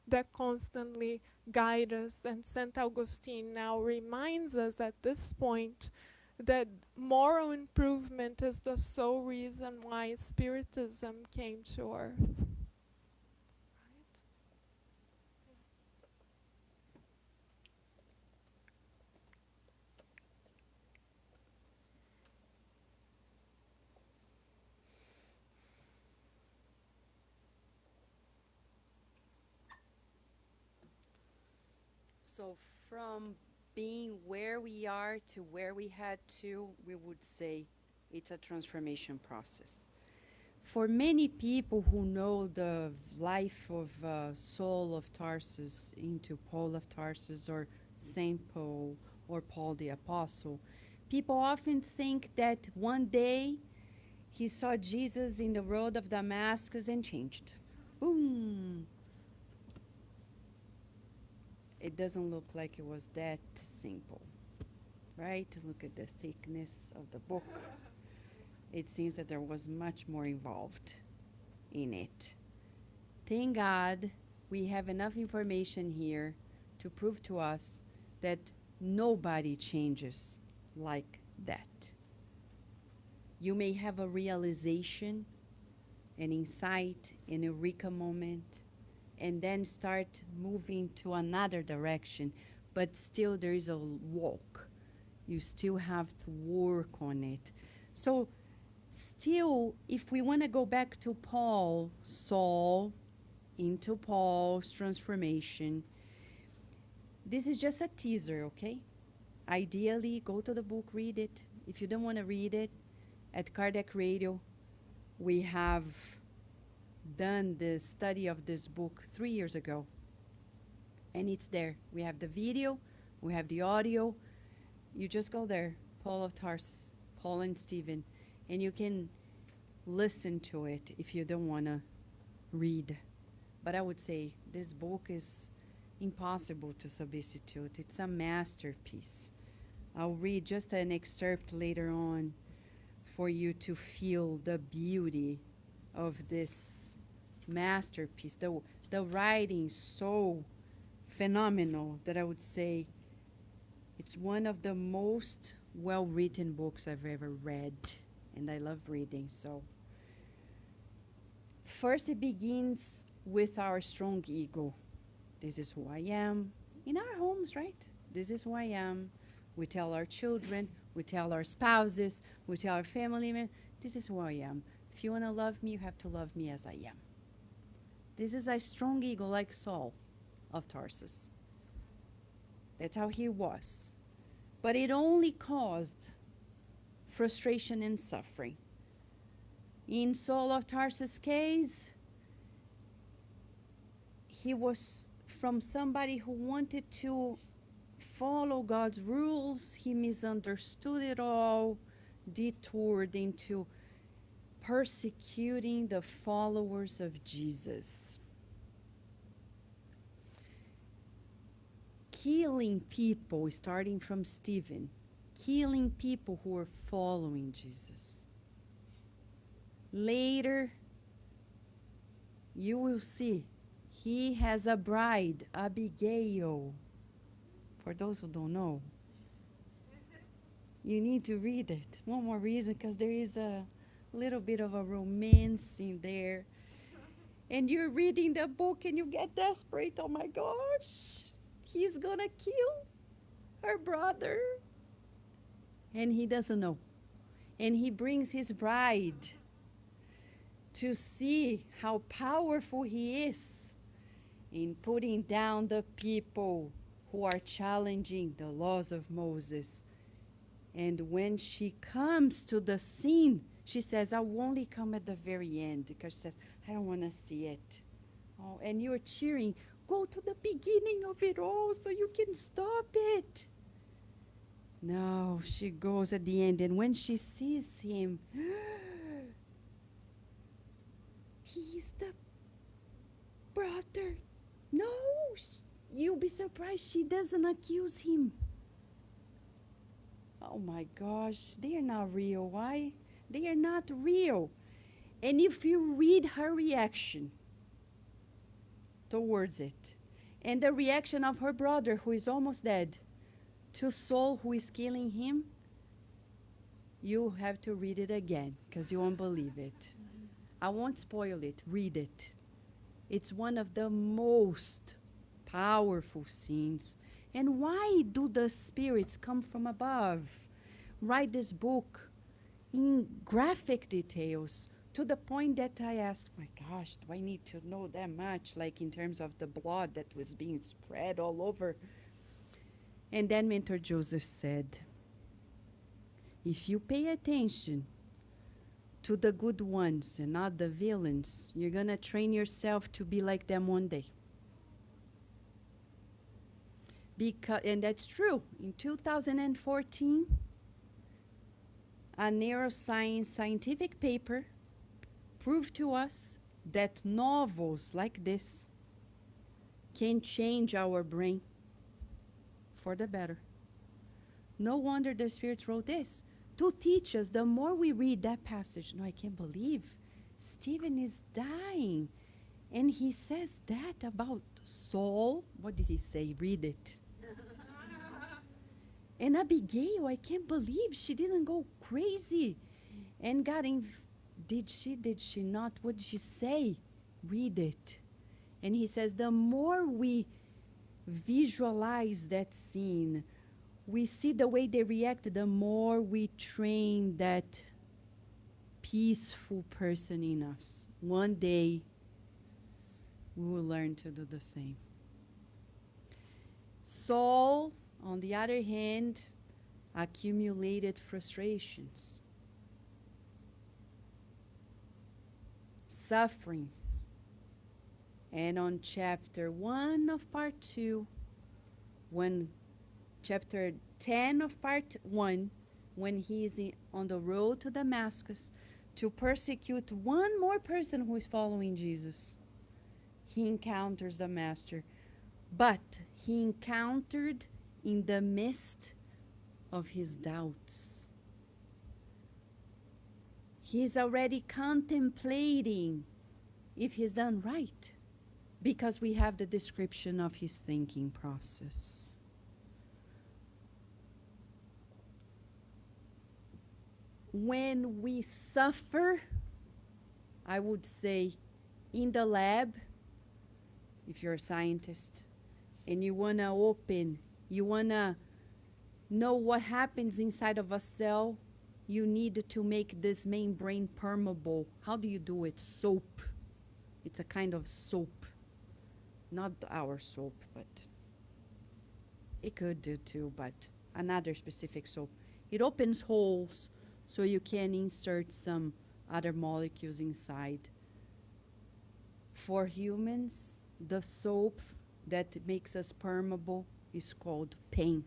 that constantly guide us. And St. Augustine now reminds us at this point that moral improvement is the sole reason why Spiritism came to earth. So from being where we are to where we had to, we would say it's a transformation process. For many people who know the life of Saul of Tarsus into Paul of Tarsus or Saint Paul or Paul the Apostle, people often think that one day he saw Jesus in the road of Damascus and changed. Boom! It doesn't look like it was that simple, right? Look at the thickness of the book. It seems that there was much more involved in it. Thank God we have enough information here to prove to us that nobody changes like that. You may have a realization, an insight, an eureka moment, and then start moving to another direction, but still there is a walk. You still have to work on it. So still, if we want to go back to Paul, Saul, into Paul's transformation, this is just a teaser, okay? Ideally, go to the book, read it. If you don't want to read it, at Kardec Radio, we have done the study of this book 3 years ago, and it's there. We have the video, we have the audio. You just go there, Paul of Tarsus, Paul and Stephen, and you can listen to it if you don't want to read. But I would say this book is impossible to substitute. It's a masterpiece. I'll read just an excerpt later on for you to feel the beauty of this masterpiece. The writing so phenomenal that I would say it's one of the most well-written books I've ever read, and I love reading. So first it begins with our strong ego. This is who I am. In our homes, right? This is who I am. We tell our children, we tell our spouses, we tell our family members, this is who I am. If you want to love me, you have to love me as I am. This is a strong ego like Saul of Tarsus. That's how he was. But it only caused frustration and suffering. In Saul of Tarsus' case, he was from somebody who wanted to follow God's rules. He misunderstood it all, detoured into persecuting the followers of Jesus. Killing people, starting from Stephen, killing people who were following Jesus. Later, you will see, he has a bride, Abigail. For those who don't know, you need to read it. One more reason, because there is a little bit of a romance in there. And you're reading the book and you get desperate. Oh my gosh, he's gonna kill her brother. And he doesn't know. And he brings his bride to see how powerful he is in putting down the people who are challenging the laws of Moses. And when she comes to the scene, she says, I will only come at the very end, because she says, I don't want to see it. Oh, and you're cheering, go to the beginning of it all so you can stop it. No, she goes at the end, and when she sees him, he's the brother. No, you'll be surprised she doesn't accuse him. Oh my gosh, they are not real. Why? They are not real. And if you read her reaction towards it, and the reaction of her brother, who is almost dead, to Saul, who is killing him, you have to read it again, because you won't believe it. I won't spoil it. Read it. It's one of the most powerful scenes. And why do the spirits come from above? Write this book in graphic details, to the point that I asked, my gosh, do I need to know that much, like in terms of the blood that was being spread all over? And then Mentor Joseph said, if you pay attention to the good ones and not the villains, you're going to train yourself to be like them one day. And that's true. In 2014, a neuroscience scientific paper proved to us that novels like this can change our brain for the better. No wonder the spirits wrote this, to teach us, the more we read that passage, no, I can't believe Stephen is dying. And he says that about Saul. What did he say? Read it. And Abigail, I can't believe she didn't go crazy and got in. Did she not? What did she say? Read it. And he says, the more we visualize that scene, we see the way they react, the more we train that peaceful person in us. One day, we will learn to do the same. Saul, on the other hand, accumulated frustrations, sufferings. And on chapter 1 of part 2, when chapter 10 of part 1, when he is on the road to Damascus to persecute one more person who is following Jesus, he encounters the master. But he encountered in the midst of his doubts. He's already contemplating if he's done right, because we have the description of his thinking process. When we suffer, I would say, in the lab, if you're a scientist, and you want to open, you want to know what happens inside of a cell, you need to make this membrane permeable. How do you do it? Soap. It's a kind of soap. Not our soap, but it could do too, but another specific soap. It opens holes so you can insert some other molecules inside. For humans, the soap that makes us permeable is called pain.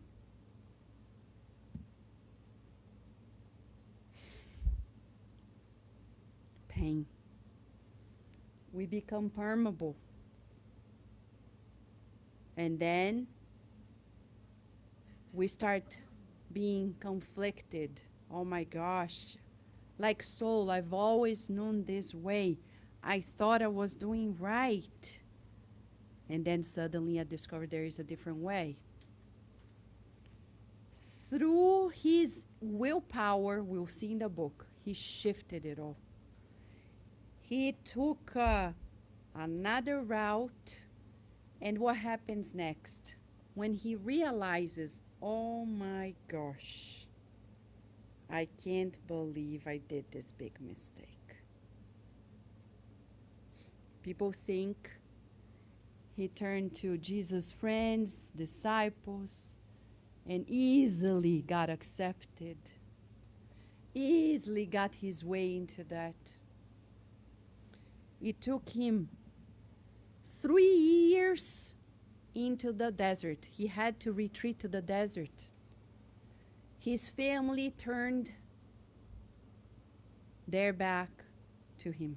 Pain. We become permeable. And then we start being conflicted. Oh my gosh. Like soul, I've always known this way. I thought I was doing right. And then suddenly I discovered there is a different way. Through his willpower, we'll see in the book, he shifted it all. He took another route. And what happens next? When he realizes, oh my gosh, I can't believe I did this big mistake. People think he turned to Jesus' friends, disciples, and easily got accepted, easily got his way into that. It took him 3 years into the desert. He had to retreat to the desert. His family turned their back to him.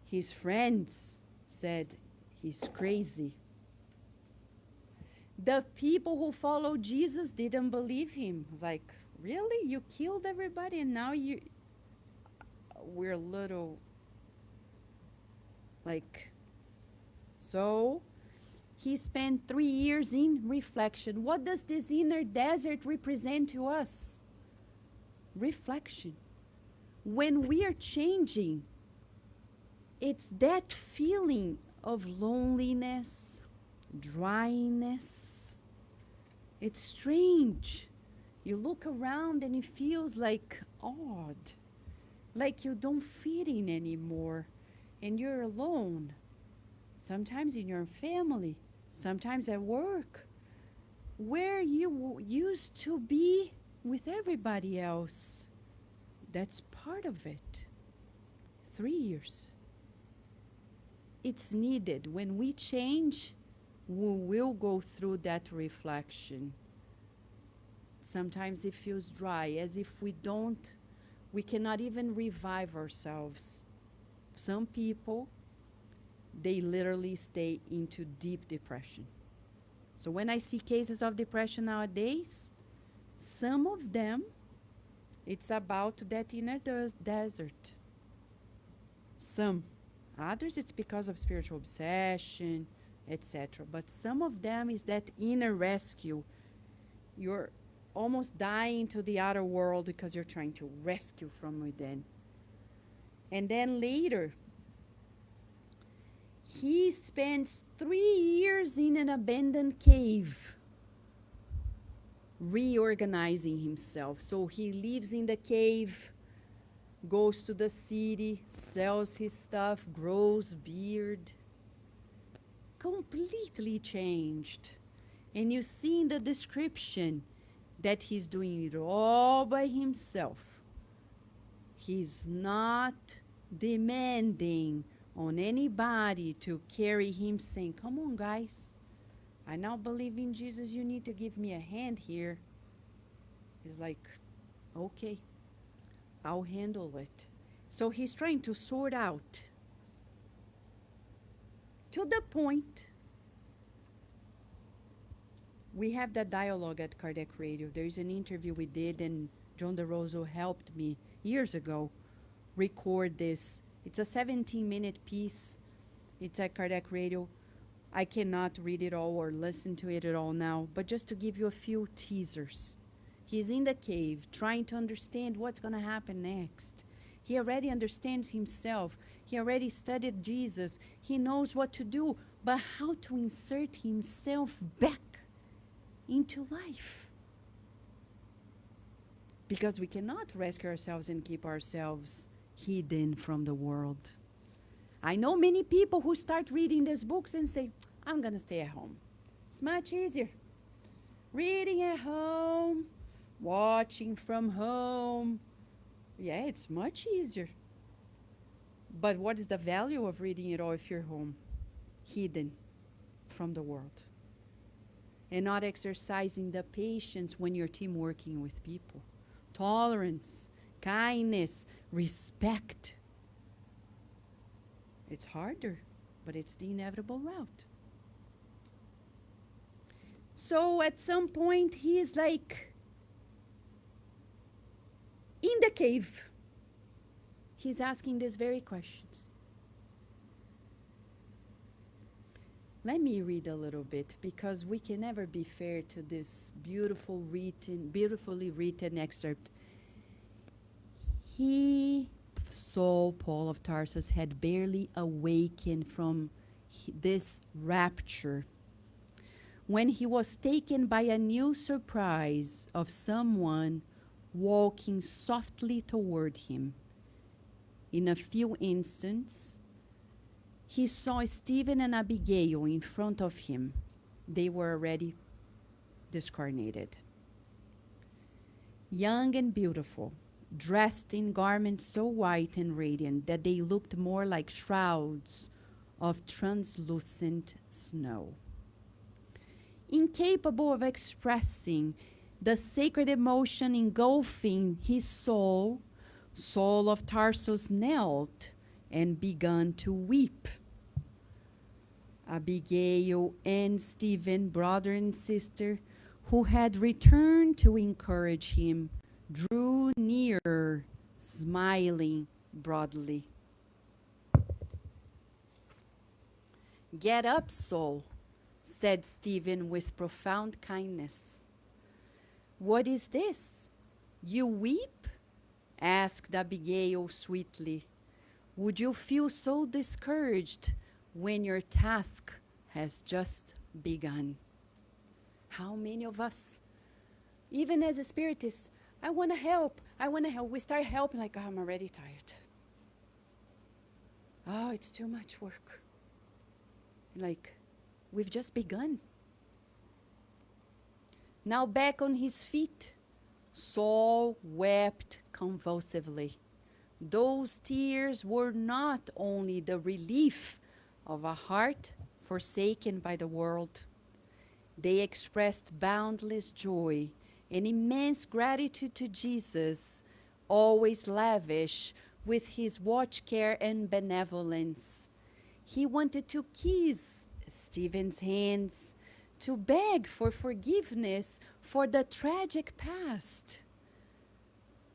His friends said he's crazy. The people who followed Jesus didn't believe him. It was like, really? You killed everybody and now we're a little like, so he spent 3 years in reflection. What does this inner desert represent to us? Reflection. When we are changing, it's that feeling of loneliness, dryness. It's strange. You look around and it feels like odd, like you don't fit in anymore. And you're alone, sometimes in your family, sometimes at work, where you used to be with everybody else. That's part of it. 3 years. It's needed. When we change, we will go through that reflection. Sometimes it feels dry, as if we cannot even revive ourselves. Some people, they literally stay into deep depression. So when I see cases of depression nowadays, some of them, it's about that inner desert. Some. Others, it's because of spiritual obsession, etc. But some of them is that inner rescue. You're almost dying to the outer world because you're trying to rescue from within. And then later, he spends 3 years in an abandoned cave, reorganizing himself. So he lives in the cave, goes to the city, sells his stuff, grows beard. Completely changed. And you see in the description that he's doing it all by himself. He's not demanding on anybody to carry him, saying, come on, guys. I now believe in Jesus. You need to give me a hand here. He's like, okay, I'll handle it. So he's trying to sort out to the point. We have that dialogue at Cardiac Radio. There's an interview we did, and John DeRosa helped me years ago record this. It's a 17-minute piece. It's at Cardiac Radio. I cannot read it all or listen to it at all now, but just to give you a few teasers. He's in the cave trying to understand what's going to happen next. He already understands himself. He already studied Jesus. He knows what to do, but how to insert himself back into life. Because we cannot rescue ourselves and keep ourselves hidden from the world. I know many people who start reading these books and say, I'm going to stay at home. It's much easier. Reading at home, watching from home. Yeah, it's much easier. But what is the value of reading it all if you're home, hidden from the world? And not exercising the patience when you're team working with people. Tolerance, kindness, respect. It's harder, but it's the inevitable route. So at some point, he is like in the cave. He's asking these very questions. Let me read a little bit, because we can never be fair to this beautifully written excerpt. Paul of Tarsus, had barely awakened from this rapture when he was taken by a new surprise of someone walking softly toward him. In a few instants, he saw Stephen and Abigail in front of him. They were already discarnated. Young and beautiful, dressed in garments so white and radiant that they looked more like shrouds of translucent snow. Incapable of expressing the sacred emotion engulfing his soul, Saul of Tarsus knelt and began to weep. Abigail and Stephen, brother and sister, who had returned to encourage him, drew near, smiling broadly. "Get up, Saul," said Stephen with profound kindness. "What is this? You weep?" asked Abigail sweetly. "Would you feel so discouraged when your task has just begun?" How many of us, even as a spiritist, I want to help. We start helping like, oh, I'm already tired. Oh, it's too much work. Like, we've just begun. Now back on his feet, Saul wept convulsively. Those tears were not only the relief of a heart forsaken by the world. They expressed boundless joy and immense gratitude to Jesus, always lavish with his watch care and benevolence. He wanted to kiss Stephen's hands, to beg for forgiveness for the tragic past.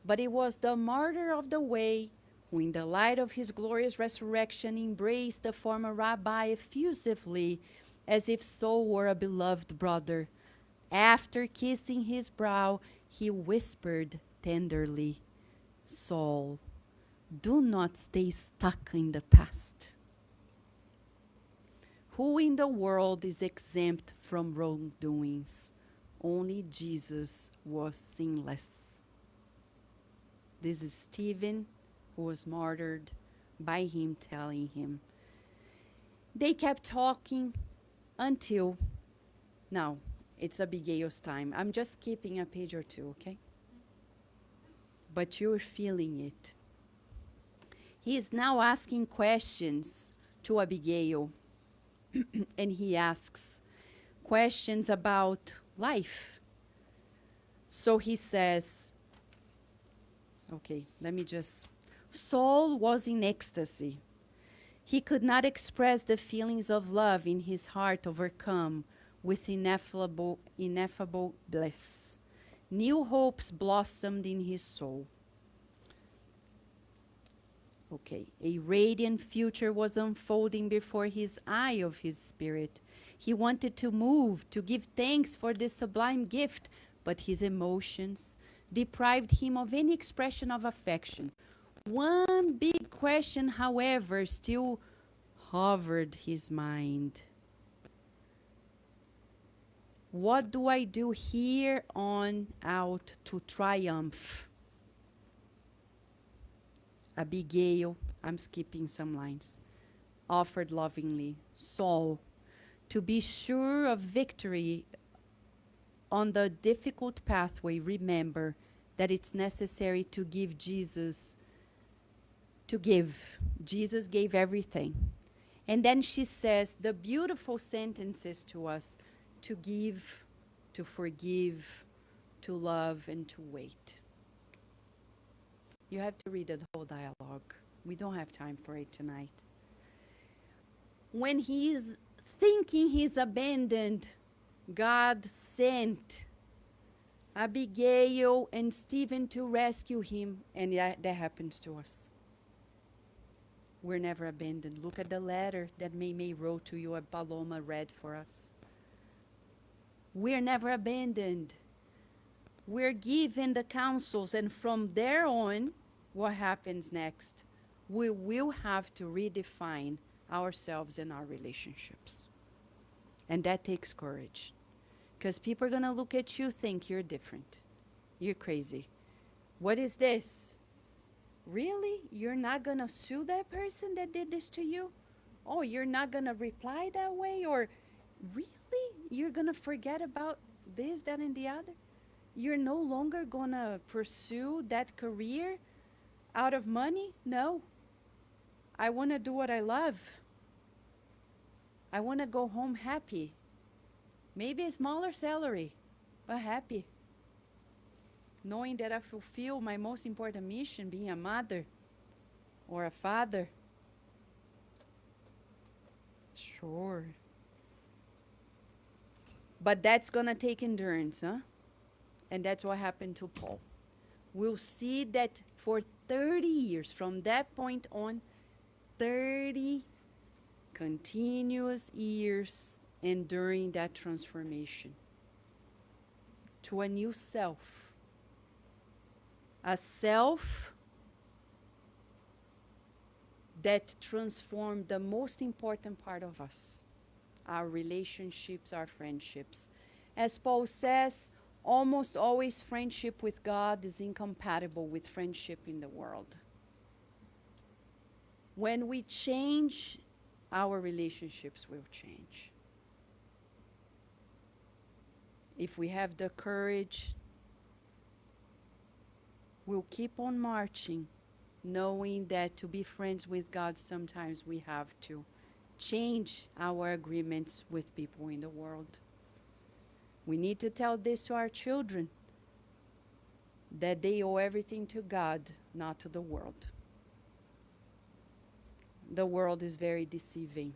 But it was the martyr of the way who, in the light of his glorious resurrection, embraced the former rabbi effusively, as if so were a beloved brother. After kissing his brow, he whispered tenderly, "Saul, do not stay stuck in the past. Who in the world is exempt from wrongdoings? Only Jesus was sinless." This is Stephen, who was martyred by him telling him. They kept talking until, now it's Abigail's time. I'm just skipping a page or two, okay? But you're feeling it. He is now asking questions to Abigail. And he asks questions about life. So he says, Saul was in ecstasy. He could not express the feelings of love in his heart, overcome with ineffable bliss. New hopes blossomed in his soul. A radiant future was unfolding before his eye of his spirit. He wanted to move, to give thanks for this sublime gift, but his emotions deprived him of any expression of affection. One big question, however, still hovered his mind. What do I do here on out to triumph? Abigail, I'm skipping some lines, offered lovingly. Saul, to be sure of victory on the difficult pathway, remember that it's necessary to give Jesus, to give. Jesus gave everything. And then she says the beautiful sentences to us: to give, to forgive, to love, and to wait. You have to read the whole dialogue. We don't have time for it tonight. When he's thinking he's abandoned, God sent Abigail and Stephen to rescue him, and that happens to us. We're never abandoned. Look at the letter that May wrote to you, and Paloma read for us. We're never abandoned. We're given the counsels, and from there on, what happens next? We will have to redefine ourselves and our relationships. And that takes courage. Because people are going to look at you, think you're different. You're crazy. What is this? Really? You're not going to sue that person that did this to you? Oh, you're not going to reply that way? Or really? You're going to forget about this, that, and the other? You're no longer going to pursue that career out of money? No. I want to do what I love. I want to go home happy. Maybe a smaller salary, but happy. Knowing that I fulfill my most important mission, being a mother or a father. Sure. But that's going to take endurance, huh? And that's what happened to Paul. We'll see that for 30 years, from that point on, 30 continuous years enduring that transformation to a new self. A self that transformed the most important part of us, our relationships, our friendships. As Paul says, almost always friendship with God is incompatible with friendship in the world. When we change, our relationships will change. If we have the courage, we'll keep on marching, knowing that to be friends with God, sometimes we have to change our agreements with people in the world. We need to tell this to our children, that they owe everything to God, not to the world. The world is very deceiving.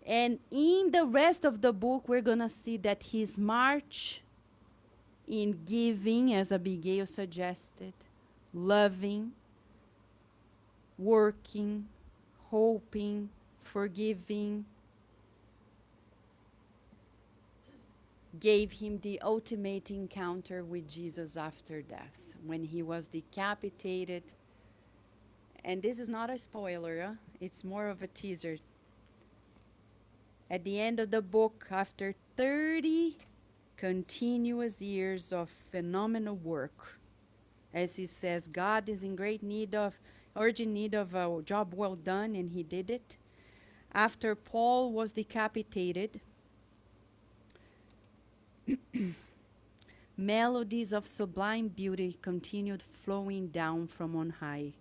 And in the rest of the book, we're going to see that his march in giving, as Abigail suggested, loving, working, hoping, forgiving, gave him the ultimate encounter with Jesus after death, when he was decapitated. And this is not a spoiler, huh? It's more of a teaser. At the end of the book, after 30 continuous years of phenomenal work, as he says, God is in great need of, urgent need of a job well done, and he did it. After Paul was decapitated, melodies of sublime beauty continued flowing down from on high.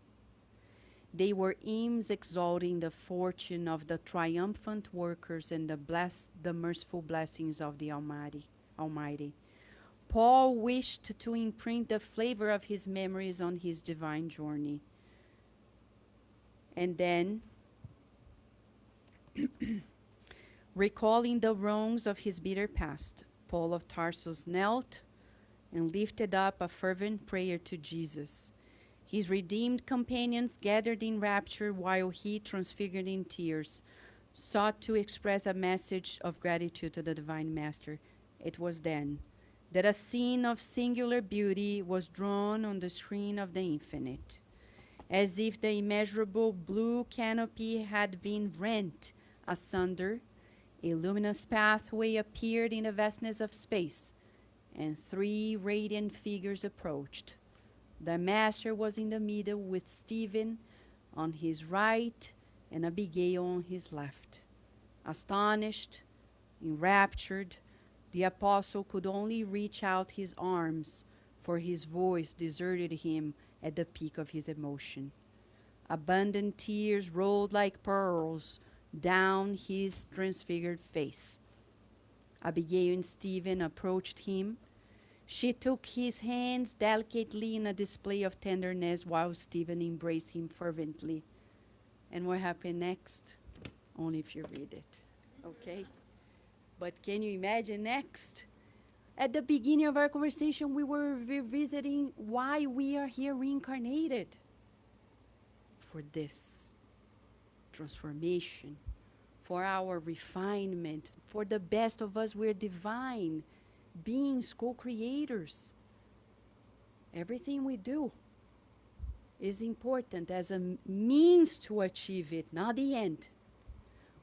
They were hymns exalting the fortune of the triumphant workers and the merciful blessings of the Almighty. Paul wished to imprint the flavor of his memories on his divine journey. And then, recalling the wrongs of his bitter past, Paul of Tarsus knelt and lifted up a fervent prayer to Jesus. His redeemed companions gathered in rapture while he, transfigured in tears, sought to express a message of gratitude to the Divine Master. It was then that a scene of singular beauty was drawn on the screen of the infinite, as if the immeasurable blue canopy had been rent asunder. A luminous pathway appeared in the vastness of space, and three radiant figures approached. The master was in the middle, with Stephen on his right and Abigail on his left. Astonished, enraptured, the apostle could only reach out his arms, for his voice deserted him at the peak of his emotion. Abundant tears rolled like pearls down his transfigured face. Abigail and Stephen approached him. She took his hands delicately in a display of tenderness while Stephen embraced him fervently. And what happened next? Only if you read it, okay? But can you imagine next? At the beginning of our conversation, we were revisiting why we are here reincarnated. For this transformation, for our refinement, for the best of us. We're divine beings, co-creators. Everything we do is important as a means to achieve it, not the end.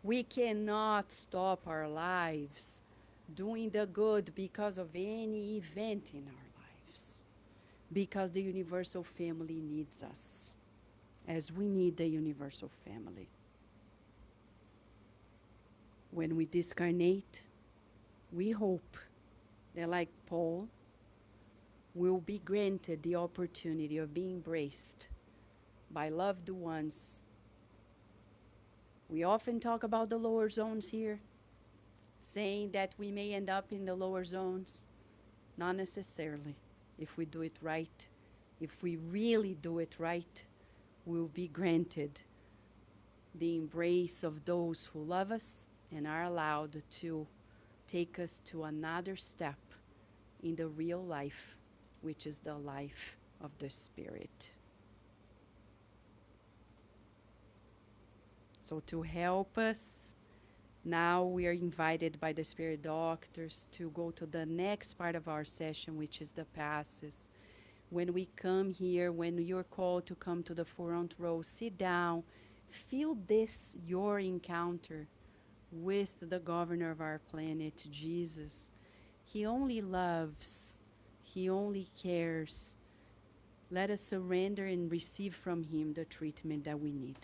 We cannot stop our lives doing the good because of any event in our lives, because the universal family needs us, as we need the universal family. When we discarnate, we hope that, like Paul, we'll be granted the opportunity of being embraced by loved ones. We often talk about the lower zones here, saying that we may end up in the lower zones. Not necessarily. If we do it right, if we really do it right, we'll be granted the embrace of those who love us and are allowed to take us to another step in the real life, which is the life of the Spirit. So to help us, now we are invited by the Spirit Doctors to go to the next part of our session, which is the passes. When we come here, when you're called to come to the front row, sit down, feel this, your encounter with the governor of our planet, Jesus. He only loves, he only cares. Let us surrender and receive from him the treatment that we need.